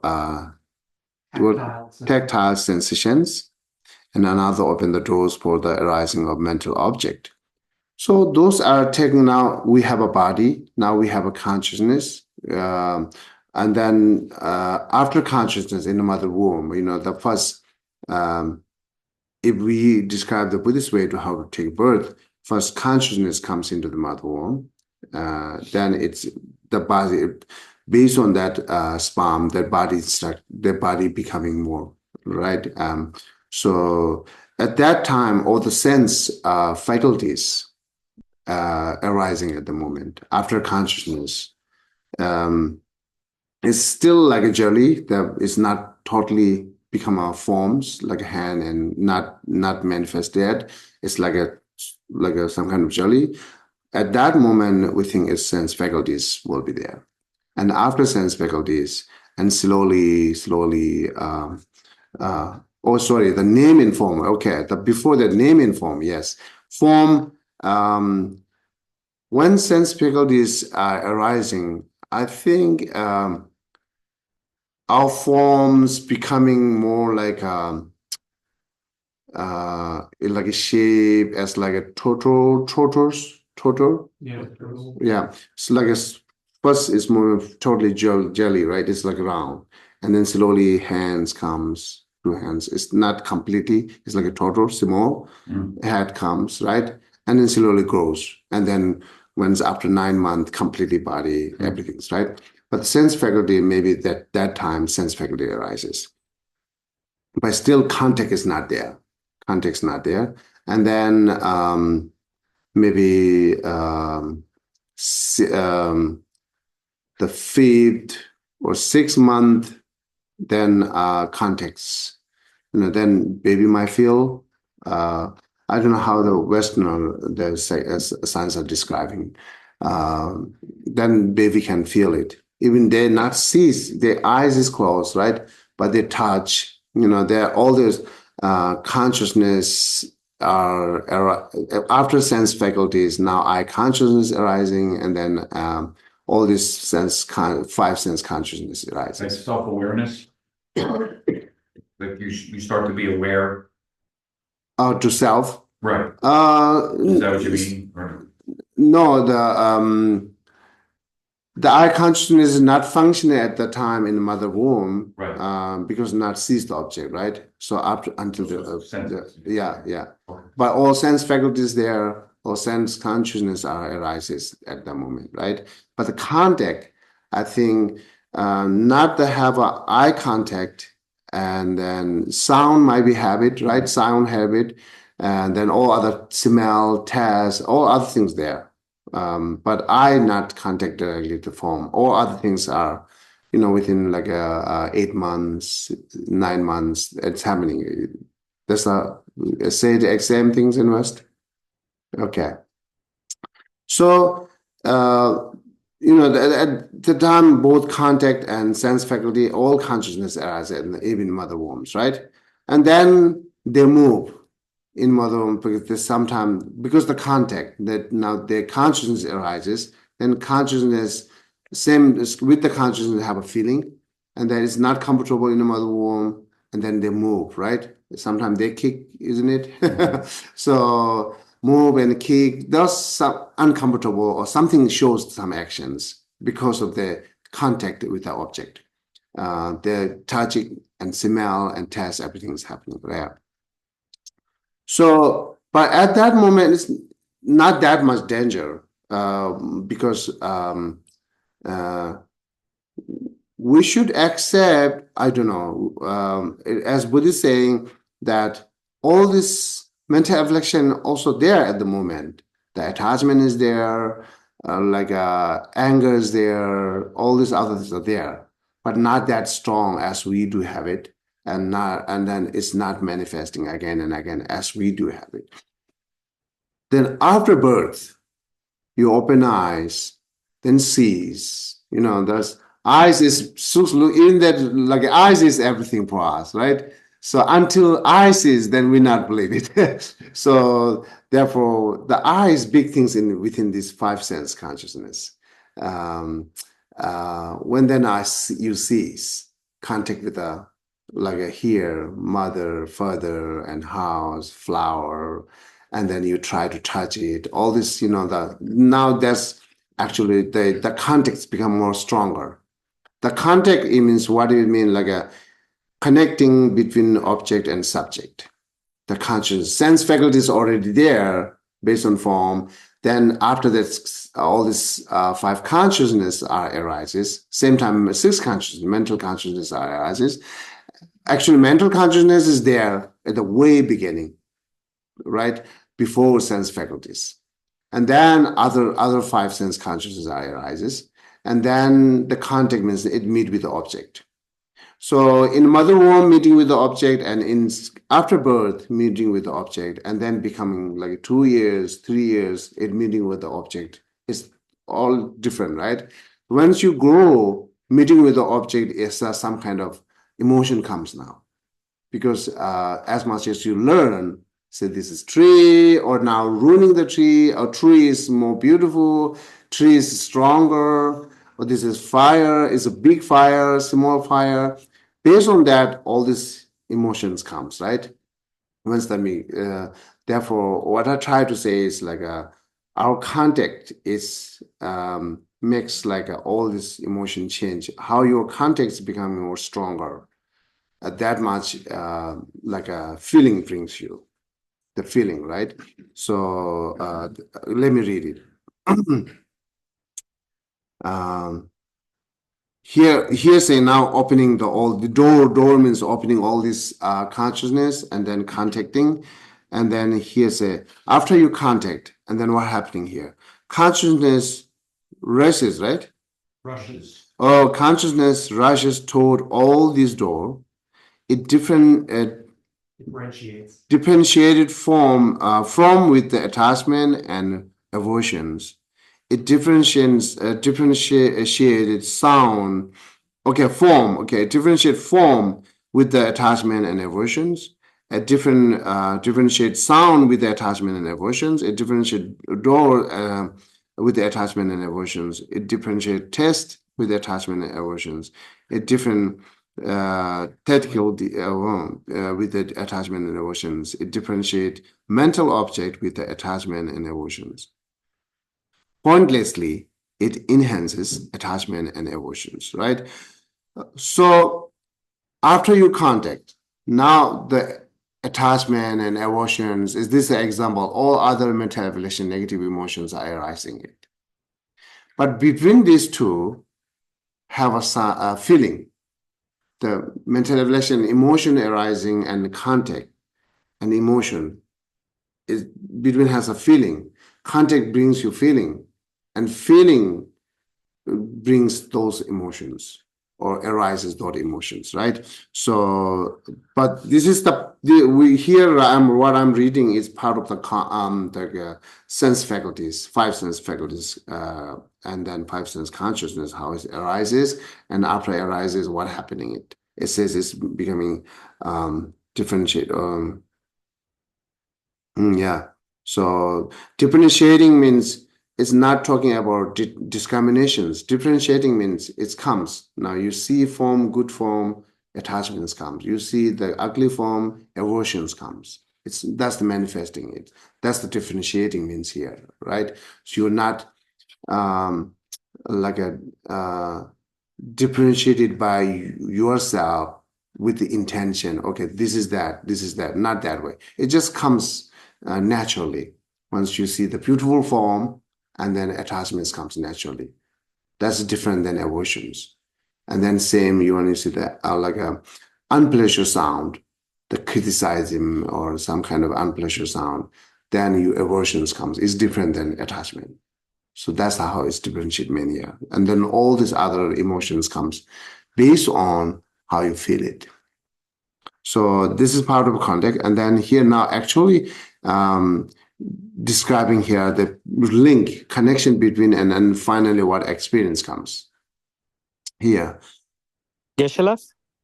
tactile sensations. And another open the doors for the arising of mental object. So those are taken now. We have a body. Now we have a consciousness. And then after consciousness in the mother womb, the first, if we describe the Buddhist way to how to take birth, first consciousness comes into the mother womb. Then it's the body, based on that sperm, their body becoming more, right? So at that time, all the sense faculties arising at the moment after consciousness. It's still like a jelly that is not totally become our forms, like a hand and not manifest yet. It's like some kind of jelly. At that moment, we think its sense faculties will be there. And after sense faculties, and slowly, the name and form. Okay, before the name and form, yes. Form, when sense faculties are arising, I think our forms becoming more like a shape as like a tortoise. Yeah. So like first it's more totally jelly, right? It's like round, and then slowly hands comes. 2 hands. It's not completely. It's like a turtle, small. Head comes, right, and then slowly grows, and then when it's after 9 months, completely body, everything's right. But sense faculty, maybe that time sense faculty arises, but still contact is not there. And then maybe the 5th or 6th month, then context. Then baby might feel. I don't know how the Western the science are describing. Then baby can feel it. Even they not see, their eyes is closed, right? But they touch. They're all this consciousness are after sense faculties. Now eye consciousness arising, and then all this 5 sense consciousness arises. Like self-awareness. Like you start to be aware. To self. Right. Is that what you mean? Or... No, the eye consciousness is not functioning at the time in the mother womb, right? Because not sees the object, right? So until yeah. Okay. But all sense faculties there, or sense consciousness arises at the moment, right? But the contact, I think, not to have an eye contact, and then sound might be habit, right? Sound habit, and then all other smell, taste, all other things there. But I not contact directly to form. All other things are, within like 8 months, 9 months, it's happening. That's say the same things in West. Okay. So, at the time, both contact and sense faculty, all consciousness arises, even mother wombs, right? And then they move in mother womb because sometimes, because the contact that now their consciousness arises, then consciousness, same with the consciousness, have a feeling, and that is not comfortable in the mother womb, and then they move, right? Sometimes they kick, isn't it? So move and kick, those some uncomfortable or something shows some actions because of the contact with the object. The touching and smell and taste, everything is happening there. So, but at that moment, it's not that much danger because we should accept, I don't know, as Buddha is saying that all this mental affliction also there at the moment. The attachment is there, anger is there, all these other things are there, but not that strong as we do have it, and then it's not manifesting again and again as we do have it. Then after birth, you open eyes, then sees, there's eyes is in that, like eyes is everything for us, right? So until eyes is, then we not believe it. So therefore, the eyes, big things within this 5 sense consciousness. When then you sees contact with here, mother, father, and house, flower, and then you try to touch it. All this, now that's actually the context become more stronger. The contact, it means, what do you mean? Like a connecting between object and subject. The conscious sense faculty is already there based on form. Then after that, all this 5 consciousness arises. Same time, 6 consciousness, mental consciousness arises. Actually, mental consciousness is there at the way beginning, right? Before sense faculties. And then other 5 sense consciousness arises. And then the contact means it meet with the object. So in mother womb, meeting with the object, and in after birth, meeting with the object, and then becoming like 2 years, 3 years, it meeting with the object is all different, right? Once you grow, meeting with the object is some kind of emotion comes now, because as much as you learn, say this is tree, or now ruining the tree, or tree is more beautiful, tree is stronger, or this is fire, is a big fire, small fire. Based on that, all these emotions comes, right? Therefore, what I try to say is our contact is makes all this emotion change. How your contact is becoming more stronger, that much a feeling brings you, the feeling, right? So let me read it. Here say now opening the door means opening all this consciousness and then contacting, And then here's after you contact, and then what happening here? Consciousness rushes, right? Rushes. Oh, consciousness rushes toward all these doors. It differentiated form from with the attachment and aversions. It differentiated sound. Okay, form. Okay, differentiate form with the attachment and aversions. A differentiate sound with the attachment and aversions. It differentiate door with the attachment and aversions. It differentiate test with the attachment and aversions. It different tactical with the attachment and aversions. It differentiate mental object with the attachment and aversions. Pointlessly, it enhances attachment and aversions, right? So after you contact, now the attachment and aversions, is this an example? All other mental evaluation, negative emotions are arising it. But between these two, have a feeling. The mental evaluation, emotion arising and contact and emotion is between has a feeling. Contact brings you feeling, and feeling brings those emotions or arises those emotions, right? So, but this is we here what I'm reading is part of the sense faculties, 5 sense faculties, and then 5 sense consciousness, how it arises, and after it arises, what happening it says it's becoming differentiate. Yeah. So differentiating means it's not talking about discriminations. Differentiating means it comes. Now you see form, good form, attachments comes. You see the ugly form, aversions comes. That's the manifesting it. That's the differentiating means here, right? So you're not differentiated by yourself with the intention. Okay, this is that, not that way. It just comes naturally once you see the beautiful form, and then attachments comes naturally. That's different than aversions. And then same, you want to see the unpleasure sound, the criticism or some kind of unpleasure sound, then your aversions comes. It's different than attachment. So that's how it's differentiate mania. And then all these other emotions comes based on how you feel it. So this is part of contact. And then here now actually describing here the link, connection between, and then finally what experience comes here. Geshe?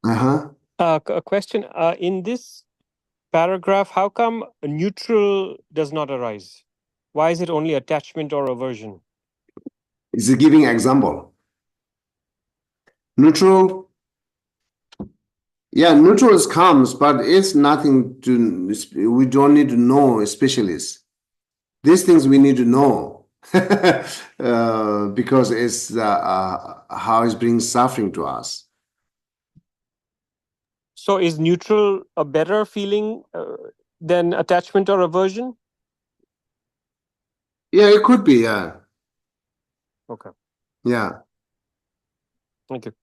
Uh-huh. A question. In this paragraph, how come neutral does not arise? Why is it only attachment or aversion? It's a giving example. Neutral, yeah, neutral comes, but it's nothing to, we don't need to know specialists. These things we need to know because it's how it brings suffering to us. So is neutral a better feeling than attachment or aversion? Yeah, it could be, yeah. Okay. Yeah. Thank you.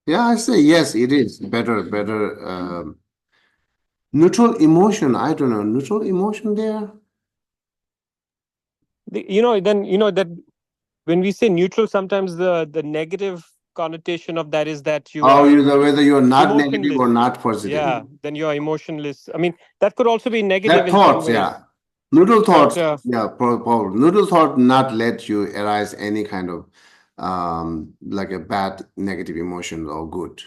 Yeah, I say yes, it is better. Neutral emotion, I don't know, neutral emotion there? That when we say neutral, sometimes the negative connotation of that is that you are Whether you're not negative emotionless. or not positive. Yeah, then you're emotionless. I mean, that could also be negative That in thoughts, some ways. yeah. Neutral thoughts, But, yeah, neutral thought not let you arise any kind of like a bad negative emotion or good.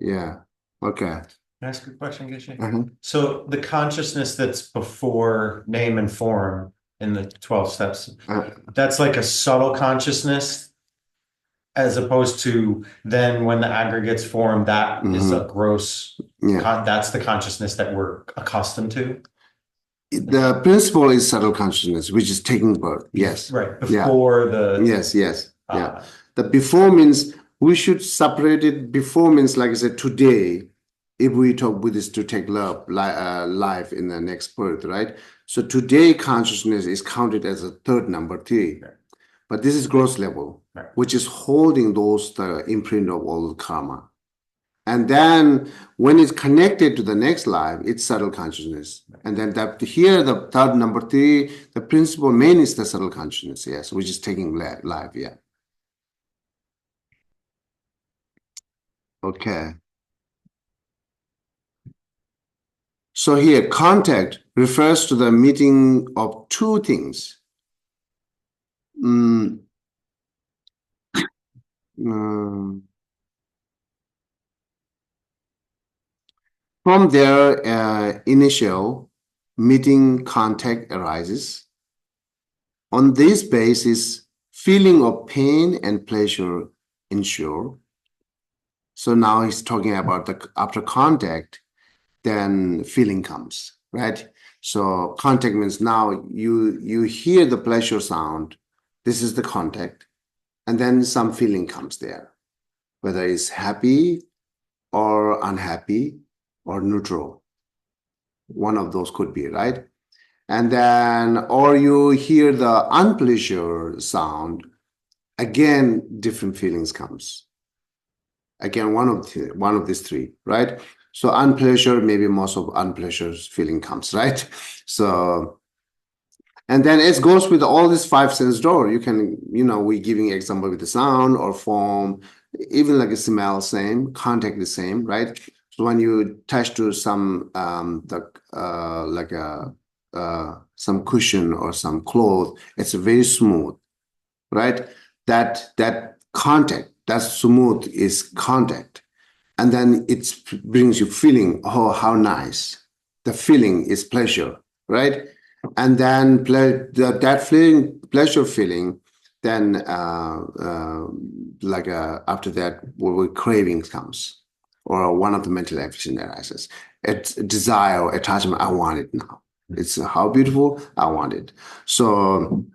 Yeah. Okay. Can I ask a question, Geshe? Uh-huh. So the consciousness that's before name and form in the 12 steps, that's like a subtle consciousness, as opposed to then when the aggregates form, that is a gross, that's the consciousness that we're accustomed to. The principle is subtle consciousness, which is taking birth. Yes. Right. Before the. Yes. Yeah. The before means we should separate it. Before means, like I said, today, if we talk Buddhist to take life in the next birth, right? So today consciousness is counted as a third number 3. Right. But this is gross level, which is holding the imprint of all the karma. And then when it's connected to the next life, it's subtle consciousness. And then here, the third, number 3, the principle main is the subtle consciousness, yes, which is taking life, yeah. Okay. So here, contact refers to the meeting of two things. From their initial meeting, contact arises. On this basis, feeling of pain and pleasure ensure. So now he's talking about after contact, then feeling comes, right? So contact means now you hear the pleasure sound. This is the contact, and then some feeling comes there, whether it's happy or unhappy or neutral. One of those could be, right? And then, or you hear the unpleasure sound, again, different feelings comes. Again, one of these 3, right? So unpleasure, maybe most of unpleasure's feeling comes, right? So, and then it goes with all these 5 sense door. You can, we're giving example with the sound or form, even like a smell, same, contact the same, right? So when you touch to some some cushion or some cloth, it's very smooth, right? That contact, that smooth is contact. And then it brings you feeling, oh, how nice. The feeling is pleasure, right? And then that feeling, pleasure feeling, then after that, where cravings comes, or one of the mental affliction arises. It's desire, attachment, I want it now. It's how beautiful, I want it. So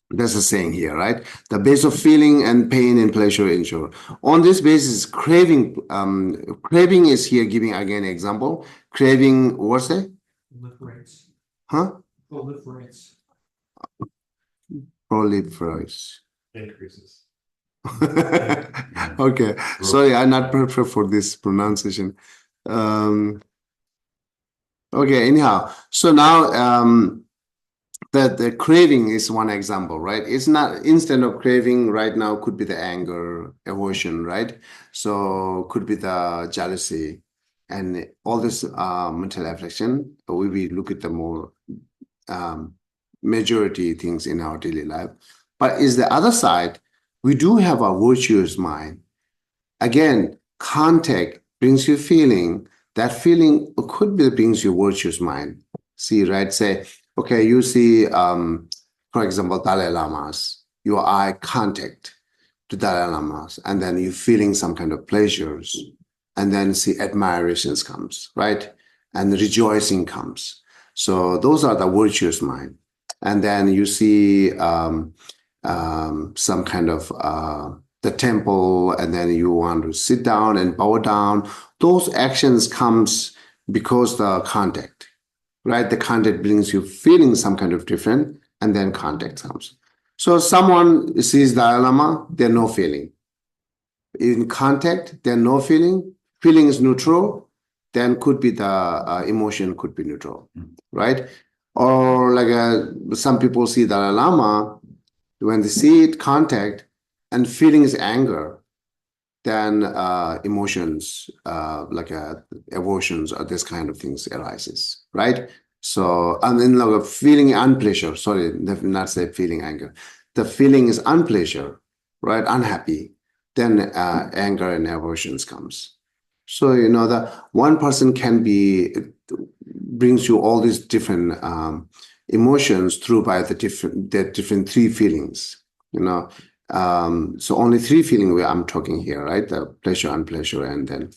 that's the saying here, right? The base of feeling and pain and pleasure ensure. On this basis, craving is here giving again example. Craving, what's that? Proliferates. Huh? Proliferates. Proliferates. Increases. Okay, sorry, I'm not prepared for this pronunciation. Okay, anyhow, so now the craving is one example, right? It's not, instead of craving right now could be the anger, aversion, right? So could be the jealousy and all this mental affliction. We look at the more majority things in our daily life. But is the other side, we do have a virtuous mind. Again, contact brings you feeling. That feeling could be brings you virtuous mind. See, right? Say, okay, you see, for example, Dalai Lamas, your eye contact to Dalai Lamas, and then you feeling some kind of pleasures, and then see admirations comes, right? And rejoicing comes. So those are the virtuous mind. And then you see some kind of the temple, and then you want to sit down and bow down. Those actions comes because the contact, right? The contact brings you feeling some kind of different, and then contact comes. So someone sees Dalai Lama, they're no feeling. In contact, they're no feeling. Feeling is neutral. Then could be the emotion could be neutral, right? Or like some people see Dalai Lama, when they see it, contact, and feeling is anger, then emotions like aversions or this kind of things arises, right? So, and then like feeling unpleasure, sorry, not say feeling anger. The feeling is unpleasure, right? Unhappy, then anger and aversions comes. So, the one person can be, brings you all these different emotions through by the different 3 feelings, so only 3 feelings I'm talking here, right? The pleasure, unpleasure, and then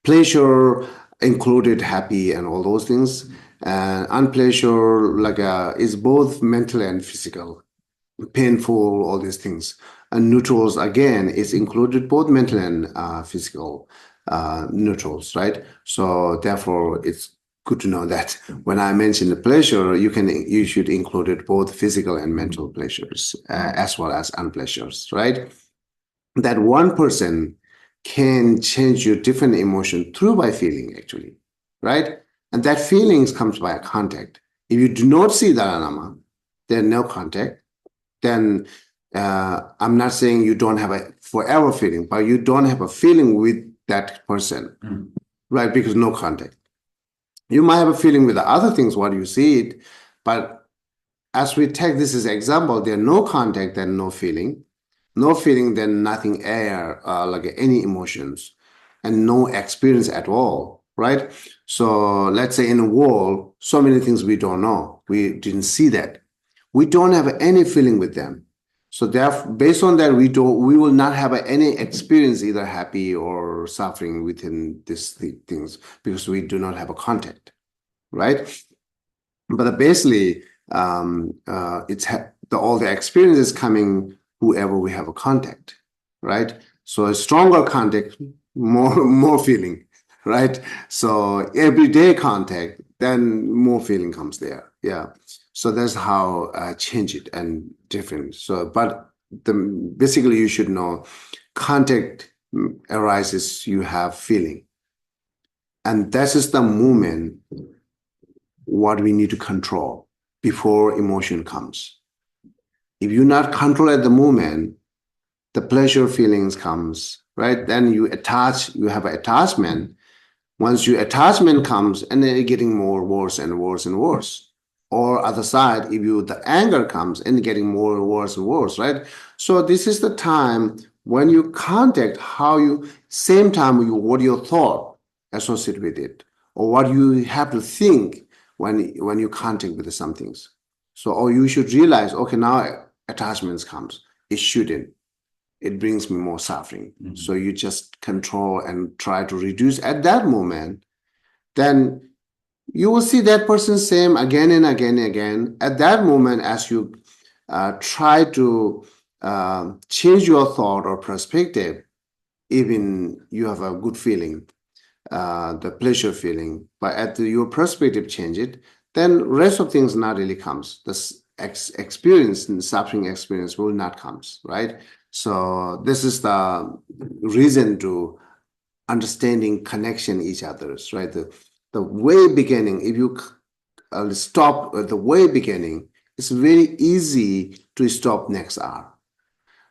pleasure included happy and all those things. And unpleasure is both mental and physical, painful, all these things. And neutrals, again, is included both mental and physical neutrals, right? So therefore, it's good to know that when I mention the pleasure, you should include it both physical and mental pleasures as well as unpleasures, right? That one person can change your different emotion through by feeling, actually, right? And that feelings comes by contact. If you do not see Dharanama, there's no contact, then I'm not saying you don't have a forever feeling, but you don't have a feeling with that person, right? Because no contact. You might have a feeling with the other things, what you see it, but as we take this as example, there's no contact, then no feeling. No feeling, then nothing air, like any emotions, and no experience at all, right? So let's say in the world, so many things we don't know. We didn't see that. We don't have any feeling with them. So therefore, based on that, we will not have any experience, either happy or suffering within these things, because we do not have a contact, right? But basically, it's all the experience is coming whoever we have a contact, right? So a stronger contact, more feeling, right? So everyday contact, then more feeling comes there. Yeah. So that's how I change it and different. So, but basically you should know contact arises, you have feeling. And that is the moment what we need to control before emotion comes. If you not control at the moment, the pleasure feelings comes, right? Then you have an attachment. Once your attachment comes, and then you're getting more worse and worse and worse. Or other side, if the anger comes and getting more worse and worse, right? So this is the time when you contact same time what your thought associated with it, or what you have to think when you contact with some things. So, or you should realize, okay, now attachments comes. It shouldn't. It brings me more suffering. So you just control and try to reduce at that moment. Then you will see that person same again and again and again. At that moment, as you try to change your thought or perspective, even you have a good feeling, the pleasure feeling, but your perspective change it, then rest of things not really comes. This experience and suffering experience will not comes, right? So this is the reason to understanding connection each other's, right? The way beginning, if you stop at the way beginning, it's very easy to stop next hour.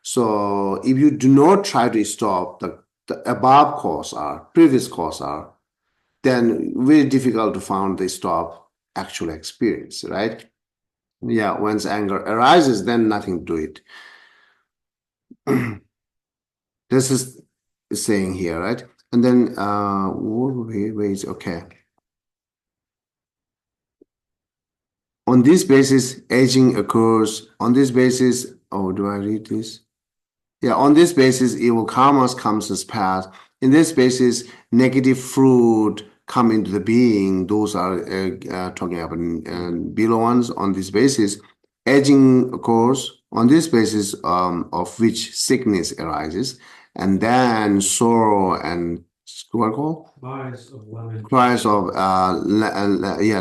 So if you do not try to stop the above cause are, previous cause are, then very difficult to find the stop actual experience, right? Yeah, once anger arises, then nothing to it. This is saying here, right? And then wait, okay. On this basis, aging occurs. On this basis, oh, do I read this? Yeah, on this basis, evil karmas comes as path. In this basis, negative fruit come into the being. Those are talking about below ones. On this basis, aging occurs. On this basis, of which sickness arises, and then sorrow and what called? Cries of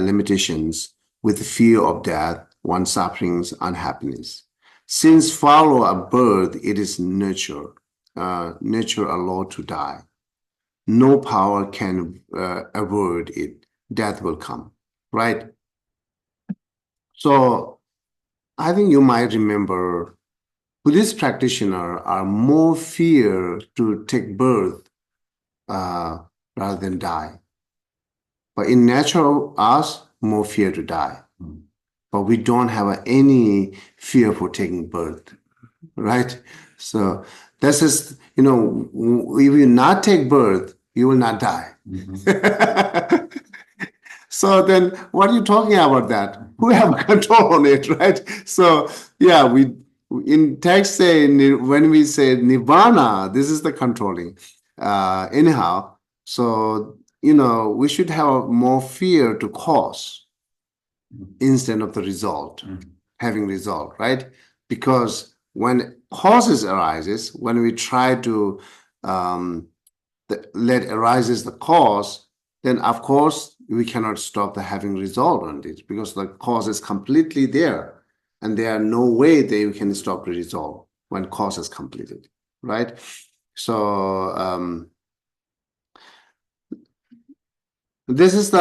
limitations, with fear of death, one sufferings, unhappiness. Since follow a birth, it is nature. Nature allowed to die. No power can avoid it. Death will come, right? So I think you might remember Buddhist practitioners are more fear to take birth rather than die. But in natural us, more fear to die. But we don't have any fear for taking birth, right? So this is, if you not take birth, you will not die. So then what are you talking about that? Who have control on it, right? So yeah, we in text say, when we say nirvana, this is the controlling. Anyhow, so, we should have more fear to cause instead of the result, having result, right? Because when causes arises, when we try to let arises the cause, then of course we cannot stop the having result on this, because the cause is completely there, and there are no way that you can stop the result when cause is completed, right? So this is the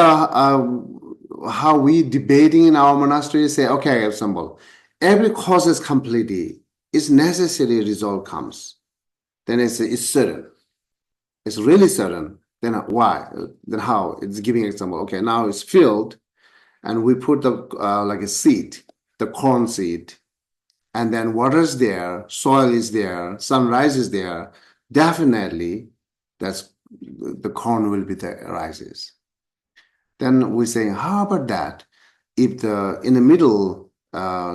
how we debating in our monastery. Say, okay, example, every cause is completely, it's necessary result comes. Then it's certain. It's really certain. Then why? Then how? It's giving example. Okay, now it's filled, and we put the like a seed, the corn seed, and then water is there, soil is there, sunrise is there. Definitely, that's the corn will be there rises. Then we say, how about that? If in the middle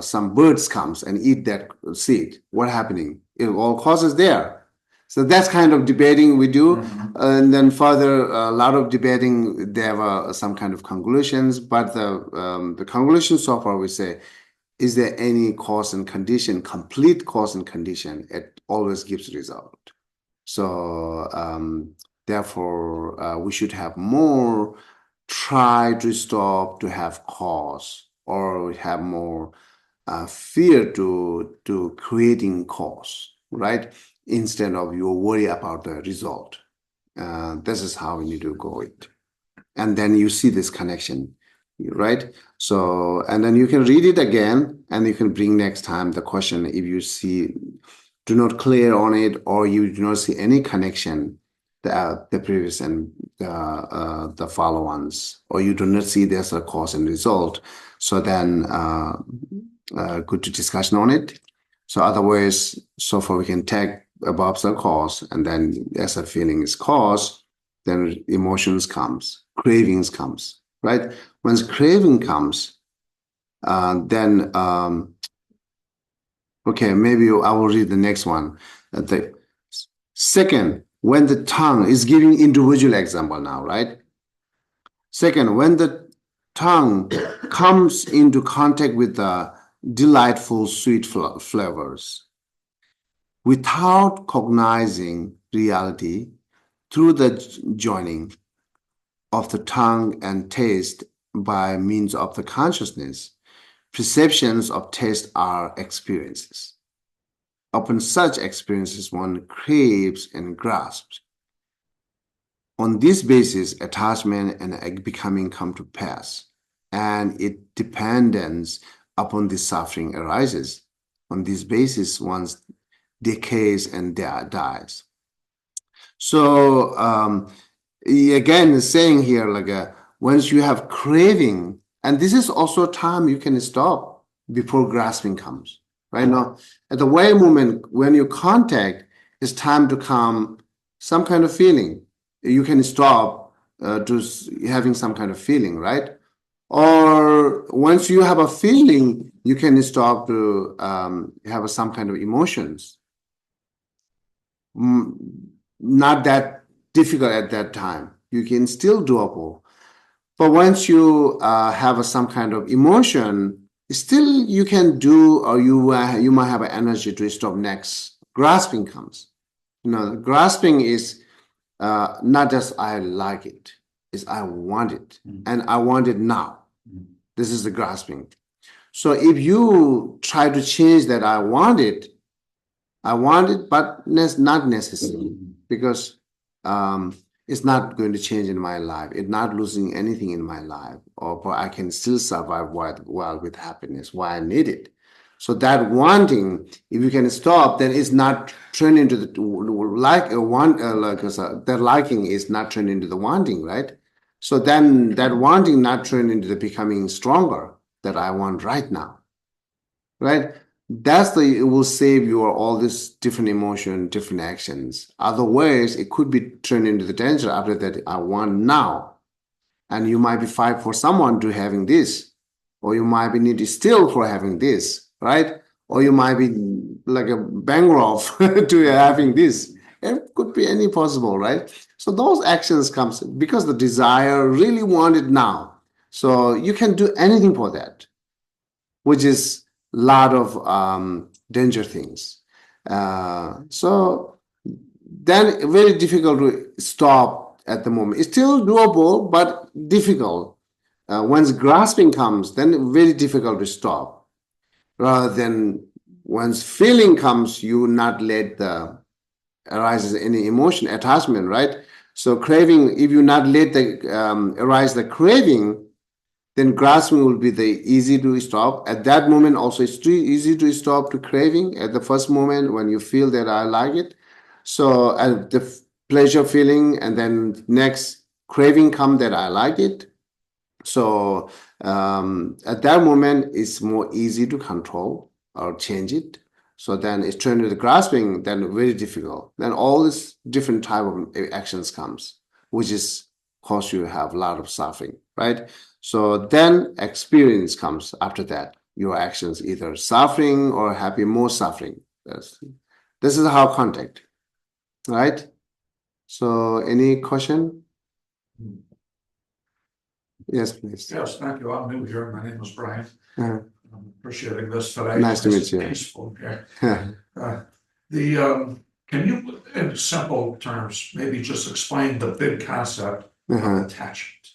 some birds comes and eat that seed, what happening? It all causes there. So that's kind of debating we do. And then further, a lot of debating, they have some kind of conclusions, but the conclusion so far we say, is there any cause and condition, complete cause and condition? It always gives result. So therefore, we should have more try to stop to have cause, or have more fear to creating cause, right? Instead of you worry about the result. This is how we need to go it. And then you see this connection, right? So, and then you can read it again, and you can bring next time the question if you see, do not clear on it, or you do not see any connection, the previous and the follow-ons, or you do not see there's a cause and result. So then good to discussion on it. So otherwise, so far we can take above the cause, and then as a feeling is cause, then emotions comes, cravings comes, right? Once craving comes, then okay, maybe I will read the next one. The second, when the tongue is giving individual example now, right? Second, when the tongue comes into contact with the delightful sweet flavors, without cognizing reality, through the joining of the tongue and taste by means of the consciousness, perceptions of taste are experiences. Upon such experiences, one craves and grasps. On this basis, attachment and becoming come to pass, and its dependence upon this suffering arises. On this basis, one decays and dies. So again, saying here, like once you have craving, and this is also time you can stop before grasping comes. Right now, at the way moment, when you contact, it's time to come some kind of feeling. You can stop to having some kind of feeling, right? Or once you have a feeling, you can stop to have some kind of emotions. Not that difficult at that time. You can still doable. But once you have some kind of emotion, still you can do, or you might have an energy to stop next. Grasping comes. Grasping is not just I like it, it's I want it, and I want it now. This is the grasping. So if you try to change that I want it, but not necessary, because it's not going to change in my life. It's not losing anything in my life, but I can still survive well with happiness. Why I need it. So that wanting, if you can stop, then it's not turned into the that liking is not turned into the wanting, right? So then that wanting not turned into the becoming stronger that I want right now, right? It will save you all this different emotion, different actions. Otherwise, it could be turned into the danger after that I want now. And you might be fight for someone to having this, or you might be need to steal for having this, right? Or you might be like a bankrupt to having this. It could be any possible, right? So those actions comes because the desire really want it now. So you can do anything for that, which is lot of danger things. So then very difficult to stop at the moment. It's still doable, but difficult. Once grasping comes, then very difficult to stop. Rather than once feeling comes, you not let the arises any emotion, attachment, right? So craving, if you not let the arise the craving, then grasping will be the easy to stop. At that moment, also it's too easy to stop to craving at the first moment when you feel that I like it. So at the pleasure feeling, and then next craving come that I like it. So at that moment, it's more easy to control or change it. So then it's turned to the grasping, then very difficult. Then all this different type of actions comes, which is cause you have a lot of suffering, right? So then experience comes after that. Your actions either suffering or happy, more suffering. This is how contact, right? So any question? Yes, please. Yes, thank you. I'm new here. My name is Brian. Uh, I'm appreciating this today. Nice to This meet is you. Peaceful here. uh-huh. Can you, in simple terms, maybe just explain the big concept of attachment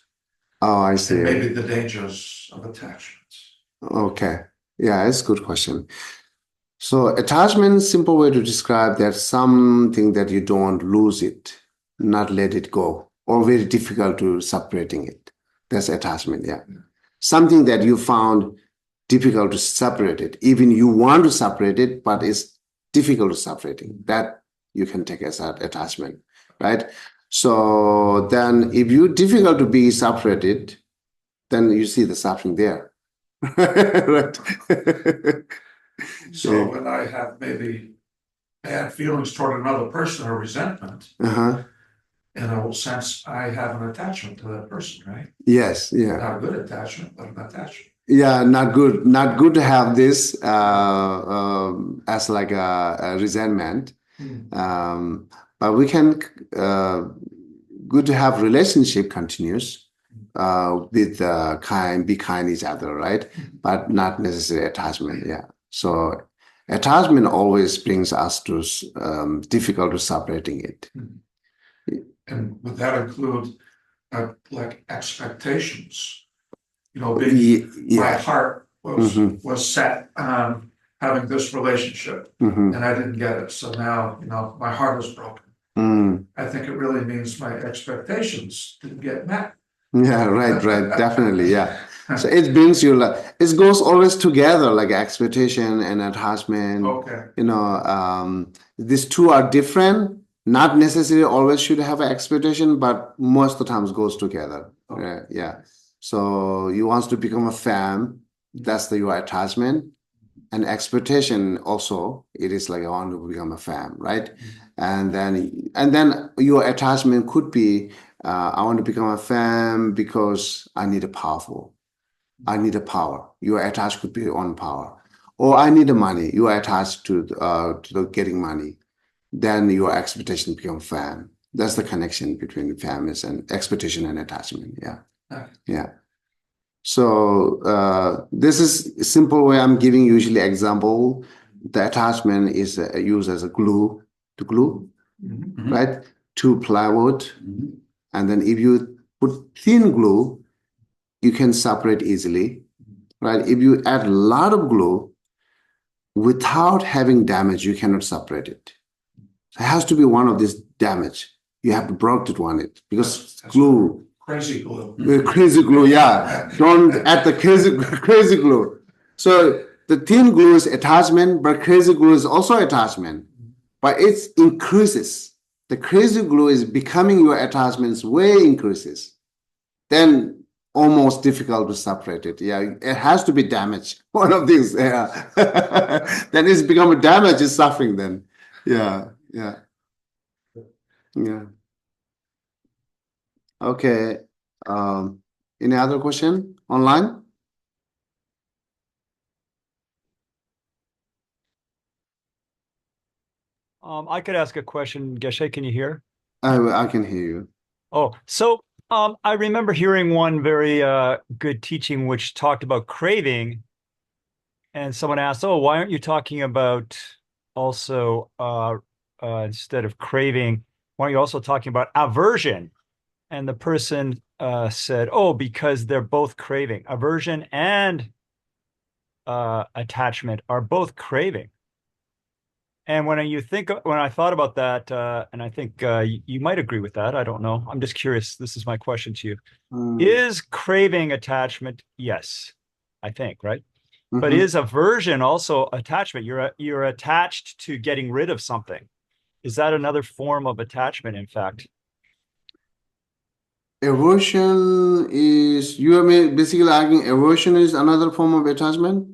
Oh, I see. and maybe the dangers of attachment? Okay. Yeah, it's a good question. So attachment, simple way to describe that something that you don't lose it, not let it go, or very difficult to separating it. That's attachment, yeah. Something that you found difficult to separate it. Even you want to separate it, but it's difficult to separate it. That you can take as an attachment, right? So then if you difficult to be separated, then you see the suffering there. Right. So when I have maybe bad feelings toward another person or resentment, in a sense, I have an attachment to that person, right? Yes, yeah. Not a good attachment, but an attachment. Yeah, not good. Not good to have this as like a resentment. But we can good to have relationship continuous with be kind each other, right? But not necessarily attachment. Yeah. So attachment always brings us to difficult to separating it. And would that include like expectations? You know, my heart was set on having this relationship, and I didn't get it. So now, you know, my heart is broken. I think it really means my expectations didn't get met. Yeah, right, definitely, yeah. So it brings you it goes always together, like expectation and attachment. Okay. You know, these two are different. Not necessarily always should have an expectation, but most of the times goes together. Okay. Yeah. So you want to become a fan, that's your attachment. And expectation also, it is like I want to become a fan, right? And then your attachment could be I want to become a fan because I need a power. Your attached could be on power. Or I need the money. You are attached to the getting money. Then your expectation become fan. That's the connection between families and expectation and attachment. Yeah. Yeah. So this is a simple way I'm giving usually example. The attachment is used as a glue to glue, right? To plywood. And then if you put thin glue, you can separate easily, right? If you add a lot of glue, without having damage, you cannot separate it. It has to be one of this damage. You have to break it on it because that's glue. Crazy glue. Crazy glue, yeah. Don't add the crazy glue. So the thin glue is attachment, but crazy glue is also attachment. But it increases. The crazy glue is becoming your attachments way increases. Then almost difficult to separate it. Yeah, it has to be damaged. One of these. Yeah. Then it's become a damage, it's suffering then. Yeah. Okay. Any other question online? I could ask a question. Geshe, can you hear? I can hear you. Oh, so I remember hearing one very good teaching which talked about craving, and someone asked, "Oh, why aren't you talking about also instead of craving, why aren't you also talking about aversion?" And the person said, "Oh, because they're both craving. Aversion and attachment are both craving." And when I thought about that, and I think you might agree with that. I don't know. I'm just curious. This is my question to you. Is craving attachment? Yes, I think, right? But is aversion also attachment? You're attached to getting rid of something. Is that another form of attachment, in fact? Aversion is, you are basically arguing aversion is another form of attachment?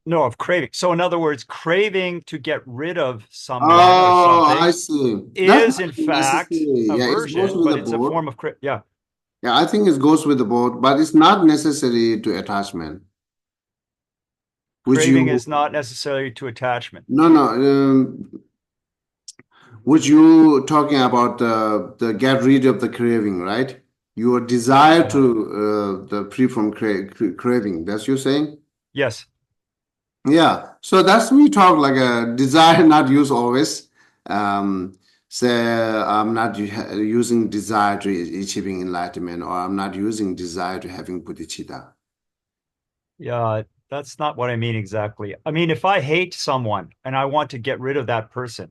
No, of craving. So in other words, craving to get rid of someone or Oh, something I see. is That's in not fact necessary. Yeah, it goes aversion, with but the it's a both. form of yeah. Yeah, I think it goes with the both, but it's not necessary to attachment. Which Craving you, is not necessarily to attachment. no, which you talking about the get rid of the craving, right? Your desire to the free from craving. That's you saying? Yes. Yeah. So that's we talk like a desire, not use always. Say I'm not using desire to achieving enlightenment, or I'm not using desire to having bodhicitta. Yeah, that's not what I mean exactly. I mean, if I hate someone and I want to get rid of that person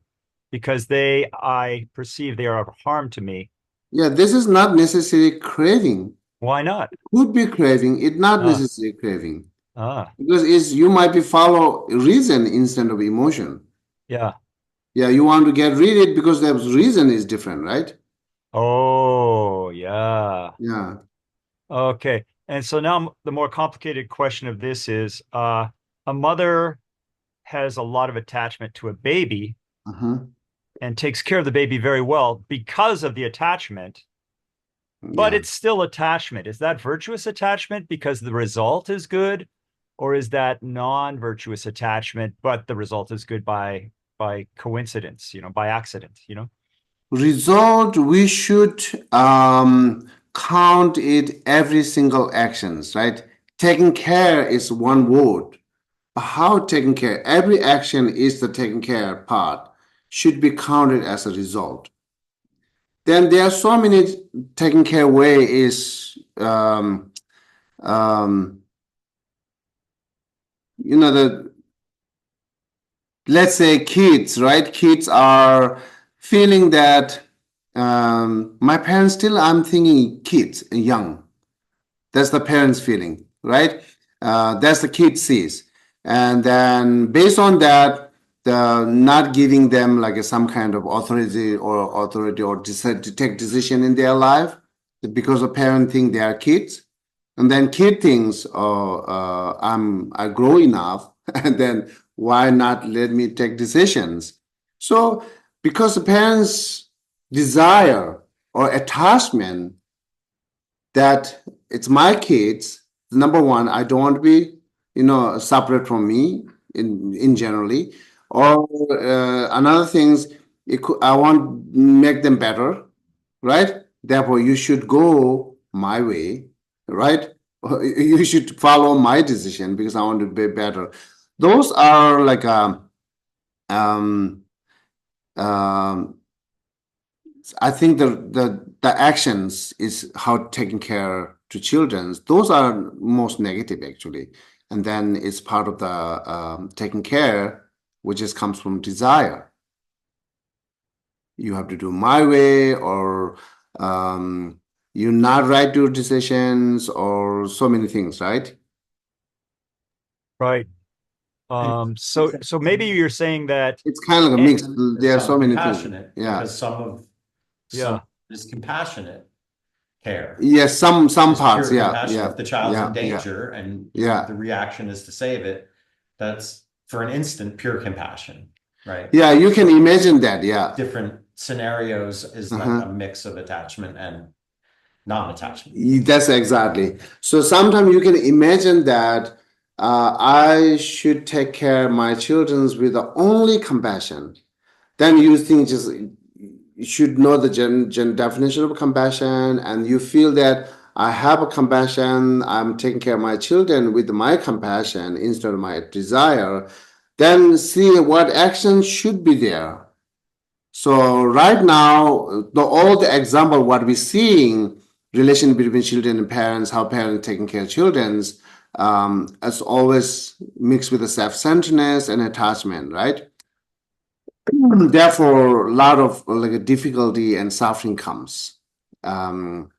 because I perceive they are of harm to me, Yeah, this is not necessarily craving. why not? Could be craving, it not Ah, necessarily craving. ah, Because you might be follow reason instead of emotion. yeah. Yeah, you want to get rid of it because the reason is different, right? Oh, yeah. Yeah. Okay. And so now the more complicated question of this is a mother has a lot of attachment to a baby and takes care of the baby very well because of the attachment, but Yeah. it's still attachment. Is that virtuous attachment because the result is good, or is that non-virtuous attachment, but the result is good by coincidence, by accident, Result, we should count it every single actions, right? Taking care is one word. How taking care? Every action is the taking care part should be counted as a result. Then there are so many taking care way is let's say kids, right? Kids are feeling that my parents still, I'm thinking kids, young. That's the parents' feeling, right? That's the kid sees. And then based on that, the not giving them like some kind of authority or decide to take decision in their life because the parent think they are kids. And then kid thinks, oh, I grow enough, and then why not let me take decisions? So because the parents' desire or attachment that it's my kids, number one, I don't want to be, separate from me in generally. Or another things, I want make them better, right? Therefore, you should go my way, right? You should follow my decision because I want to be better. Those are like I think the actions is how taking care to children. Those are most negative actually, and then it's part of the taking care, which just comes from desire. You have to do my way, or you're not right to your decisions, or so many things, right? Right. So maybe you're saying that It's kind of like a mix. There are so many things. Compassionate, Yeah. because some is compassionate care. Yes, some It's parts, pure yeah, compassion. yeah. If the child's yeah, in danger and yeah. the reaction is to save it, that's for an instant pure compassion, right? Yeah, you can imagine that, yeah. Different scenarios is like a mix of attachment and non-attachment. That's exactly. So sometimes you can imagine that I should take care of my children with the only compassion. Then you think just you should know the definition of compassion, and you feel that I have a compassion, I'm taking care of my children with my compassion instead of my desire. Then see what action should be there. So right now, all the example what we're seeing, relation between children and parents, how parents taking care of children, as always mixed with the self-centeredness and attachment, right? Therefore, a lot of like a difficulty and suffering comes because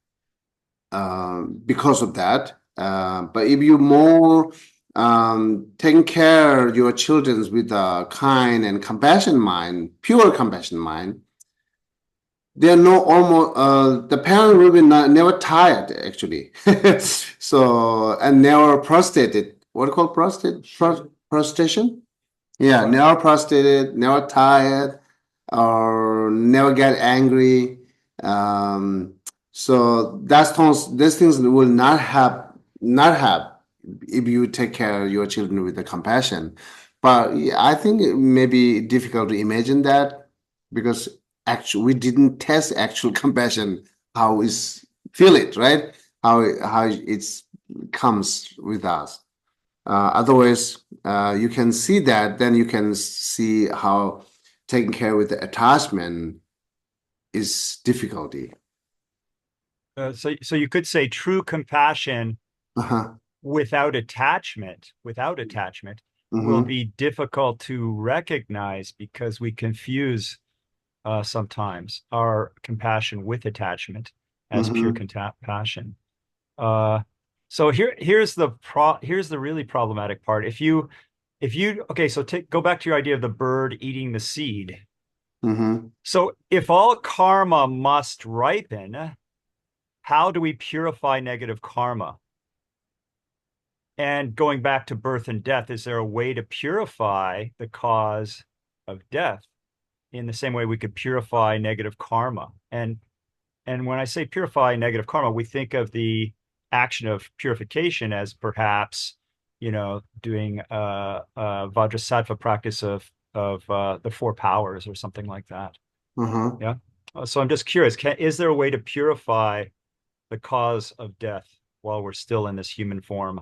of that. But if you more taking care of your children with a kind and compassion mind, pure compassion mind, they're no almost the parent will be never tired actually. So and never prostrated. What do you call prostrate? Prostration? Yeah, never prostrated, never tired, or never get angry. So these things will not have if you take care of your children with the compassion. But yeah, I think it may be difficult to imagine that because actually we didn't test actual compassion, how is feel it, right? How it comes with us. Otherwise, you can see that, then you can see how taking care with the attachment is difficulty. So you could say true compassion without attachment will be difficult to recognize because we confuse sometimes our compassion with attachment as pure compassion. So here's the really problematic part. If you okay, so go back to your idea of the bird eating the seed. So if all karma must ripen, how do we purify negative karma? And going back to birth and death, is there a way to purify the cause of death in the same way we could purify negative karma? And when I say purify negative karma, we think of the action of purification as perhaps, doing a Vajrasattva practice of the 4 powers or something like that. Yeah. So I'm just curious, is there a way to purify the cause of death while we're still in this human form?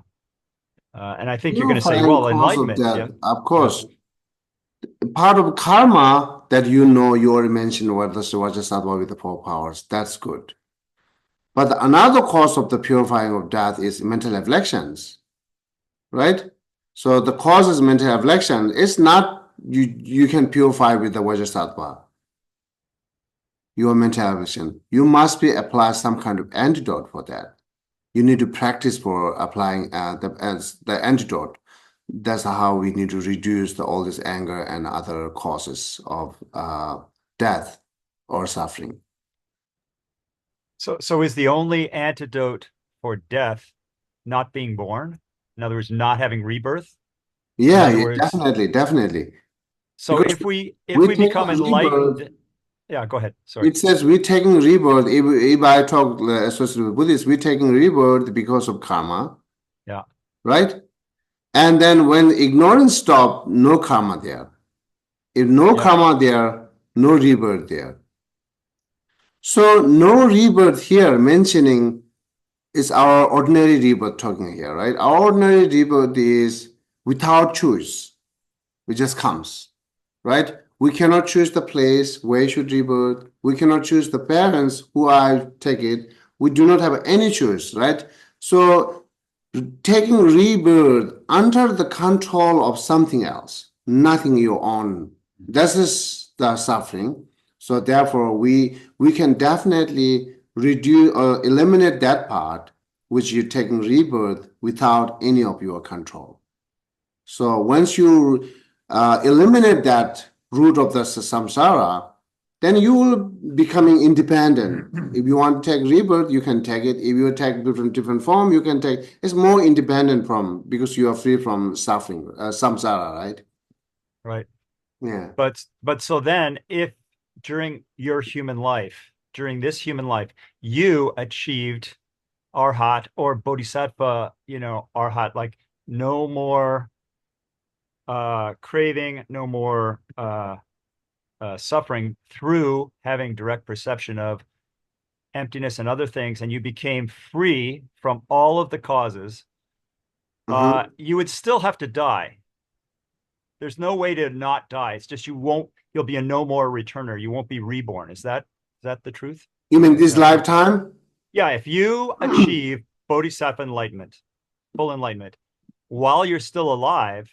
And I think you're going to say, well, enlightenment. Yeah. Of course. Part of karma that you already mentioned what the Vajrasattva with the 4 powers. That's good. But another cause of the purifying of death is mental afflictions, right? So the cause is mental affliction. It's not you can purify with the Vajrasattva your mental affliction. You must apply some kind of antidote for that. You need to practice for applying the antidote. That's how we need to reduce all this anger and other causes of death or suffering. So is the only antidote for death not being born? In other words, not having rebirth? Yeah, definitely. So because if we become enlightened, yeah, go ahead. Sorry. It says we're taking rebirth. If I talk associated with Buddhists, we're taking rebirth because of karma. Yeah. Right? And then when ignorance stops, no karma there. If no karma there, no rebirth there. So no rebirth here mentioning is our ordinary rebirth talking here, right? Our ordinary rebirth is without choice. It just comes, right? We cannot choose the place where you should rebirth. We cannot choose the parents who I take it. We do not have any choice, right? So taking rebirth under the control of something else, nothing your own. This is the suffering. So therefore, we can definitely reduce or eliminate that part, which you're taking rebirth without any of your control. So once you eliminate that root of the samsara, then you will becoming independent. If you want to take rebirth, you can take it. If you take different form, you can take. It's more independent from because you are free from suffering, samsara, right? Right. Yeah. But so then, if during this human life, you achieved arhat or bodhisattva, arhat, like no more craving, no more suffering through having direct perception of emptiness and other things, and you became free from all of the causes, you would still have to die. There's no way to not die. It's just you'll be a no more returner. You won't be reborn. Is that the truth? You mean this lifetime? Yeah, if you achieve bodhisattva enlightenment, full enlightenment, while you're still alive,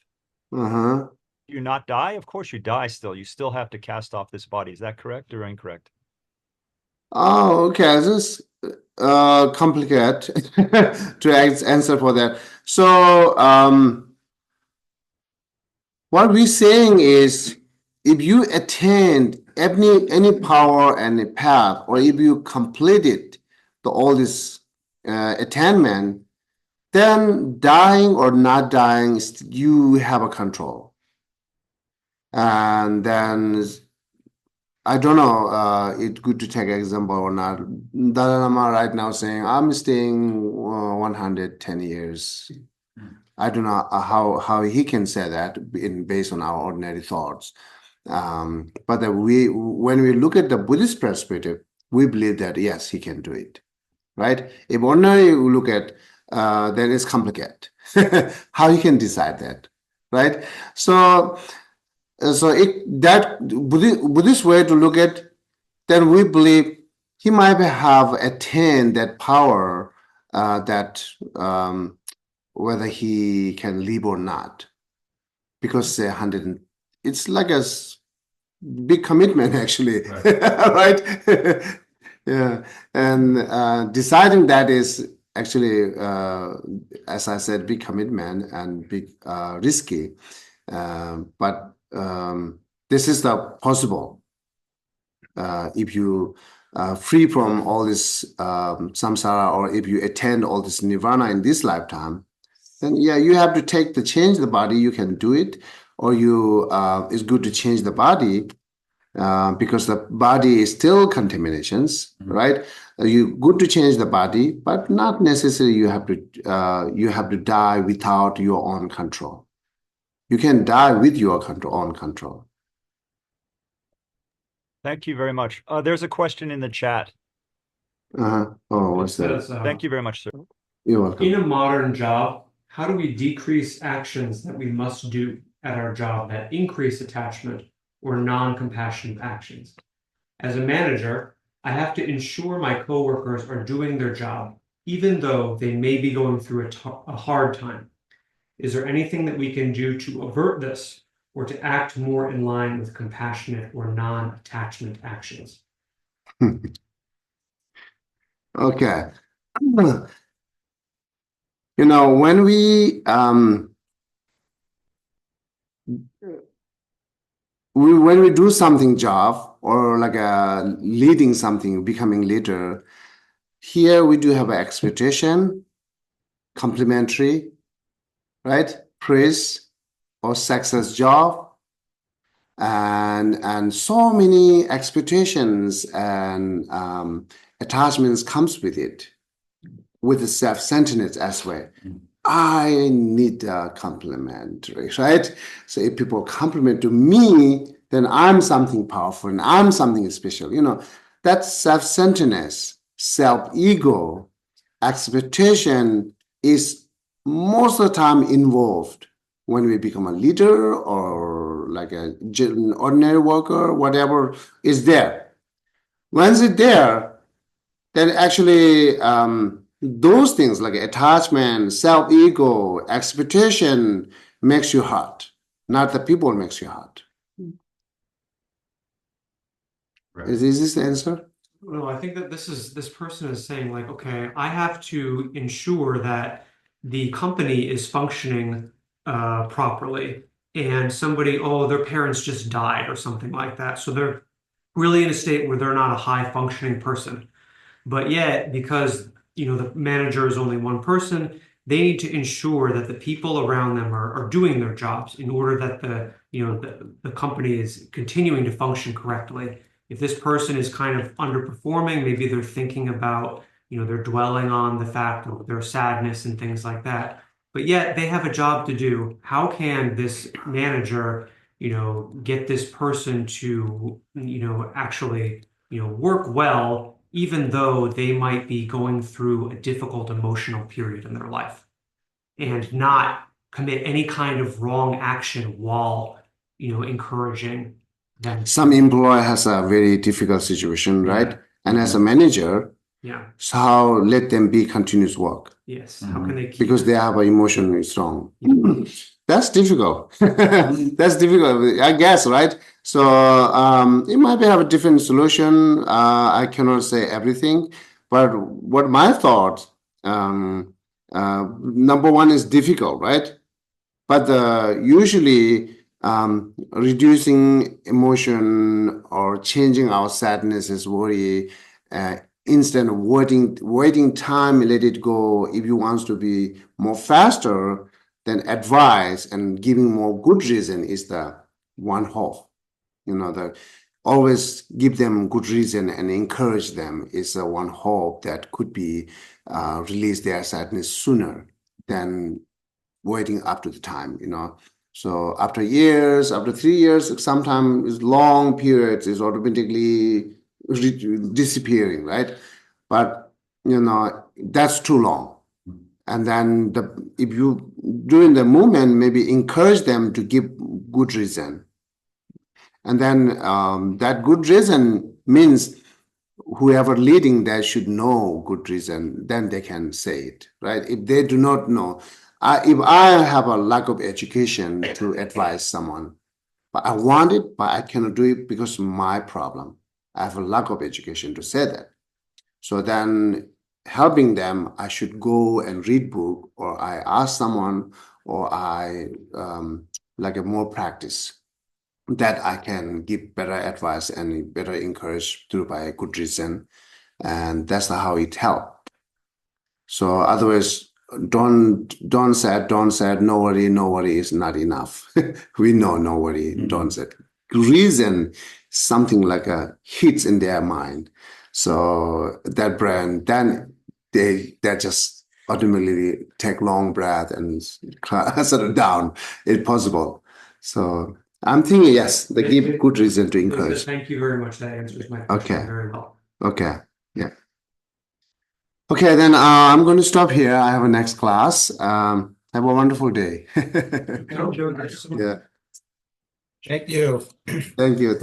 you not die? Of course you die still. You still have to cast off this body. Is that correct or incorrect? Oh, okay. This is complicated to answer for that. So what we're saying is, if you attain any power and a path, or if you completed all this attainment, then dying or not dying, you have a control. And then I don't know, it's good to take an example or not. Dalai Lama right now saying, I'm staying 110 years. I don't know how he can say that based on our ordinary thoughts. But when we look at the Buddhist perspective, we believe that, yes, he can do it, right? If ordinary we look at, then it's complicated. How he can decide that, right? So that Buddhist way to look at, then we believe he might have attained that power, that whether he can live or not, because it's like a big commitment actually, right? Yeah, and deciding that is actually, as I said, big commitment and big risky, but this is the possible. If you free from all this samsara, or if you attain all this nirvana in this lifetime, then yeah, you have to change the body. You can do it, or it's good to change the body, because the body is still contaminations, right? You good to change the body, but not necessarily you have to die without your own control. You can die with your own control. Thank you very much. There's a question in the chat. Oh, what's that? Thank you very much, sir. You're welcome. In a modern job, how do we decrease actions that we must do at our job that increase attachment or non-compassionate actions? As a manager, I have to ensure my coworkers are doing their job, even though they may be going through a hard time. Is there anything that we can do to avert this, or to act more in line with compassionate or non-attachment actions? Okay. You know, when we do something job, or like leading something, becoming leader, here we do have an expectation, complimentary, right? Praise or success job, and so many expectations and attachments comes with it, with the self-centeredness as well. I need a compliment, right? So if people compliment to me, then I'm something powerful and I'm something special. You know, that self-centeredness, self-ego, expectation is most of the time involved when we become a leader, or like an ordinary worker, whatever is there. Once it's there, then actually those things like attachment, self-ego, expectation makes you hurt, not the people makes you hurt. Right. Is this the answer? No, I think that this person is saying, like, okay, I have to ensure that the company is functioning properly, and somebody, their parents just died or something like that. So they're really in a state where they're not a high functioning person. But yet, because the manager is only one person, they need to ensure that the people around them are doing their jobs in order that the company is continuing to function correctly. If this person is kind of underperforming, maybe they're thinking about, they're dwelling on the fact of their sadness and things like that. But yet they have a job to do. How can this manager, get this person to, actually, work well, even though they might be going through a difficult emotional period in their life, and not commit any kind of wrong action while, encouraging them? Some employee has a very difficult situation, right? And as a manager, so how let them be continuous work? Yes. How can they keep Because they have an emotion strong. That's difficult. That's difficult, I guess, right? So it might have a different solution. I cannot say everything, but what my thought, number one is difficult, right? But usually reducing emotion or changing our sadness is worry. Instead of waiting time, let it go. If you want to be more faster, then advice and giving more good reason is the one hope. Always give them good reason and encourage them is the one hope that could be release their sadness sooner than waiting up to the time, So after years, after 3 years, sometimes long periods is automatically disappearing, right? But that's too long. And then if you during the movement, maybe encourage them to give good reason. And then that good reason means whoever leading that should know good reason, then they can say it, right? If they do not know, if I have a lack of education to advise someone, but I want it, but I cannot do it because of my problem. I have a lack of education to say that. So then helping them, I should go and read book, or I ask someone, or I like a more practice that I can give better advice and better encourage through by good reason. And that's how it helps. So otherwise, don't say no worry is not enough. We know no worry, don't say. Reason something like a hits in their mind. So that brain, then they just ultimately take long breath and settle down if possible. So I'm thinking, yes, they give good reason to encourage. Thank you very much. That answers my question very well. Okay. Yeah. Okay, then I'm going to stop here. I have a next class. Have a wonderful day. Yeah. Thank you. Thank you.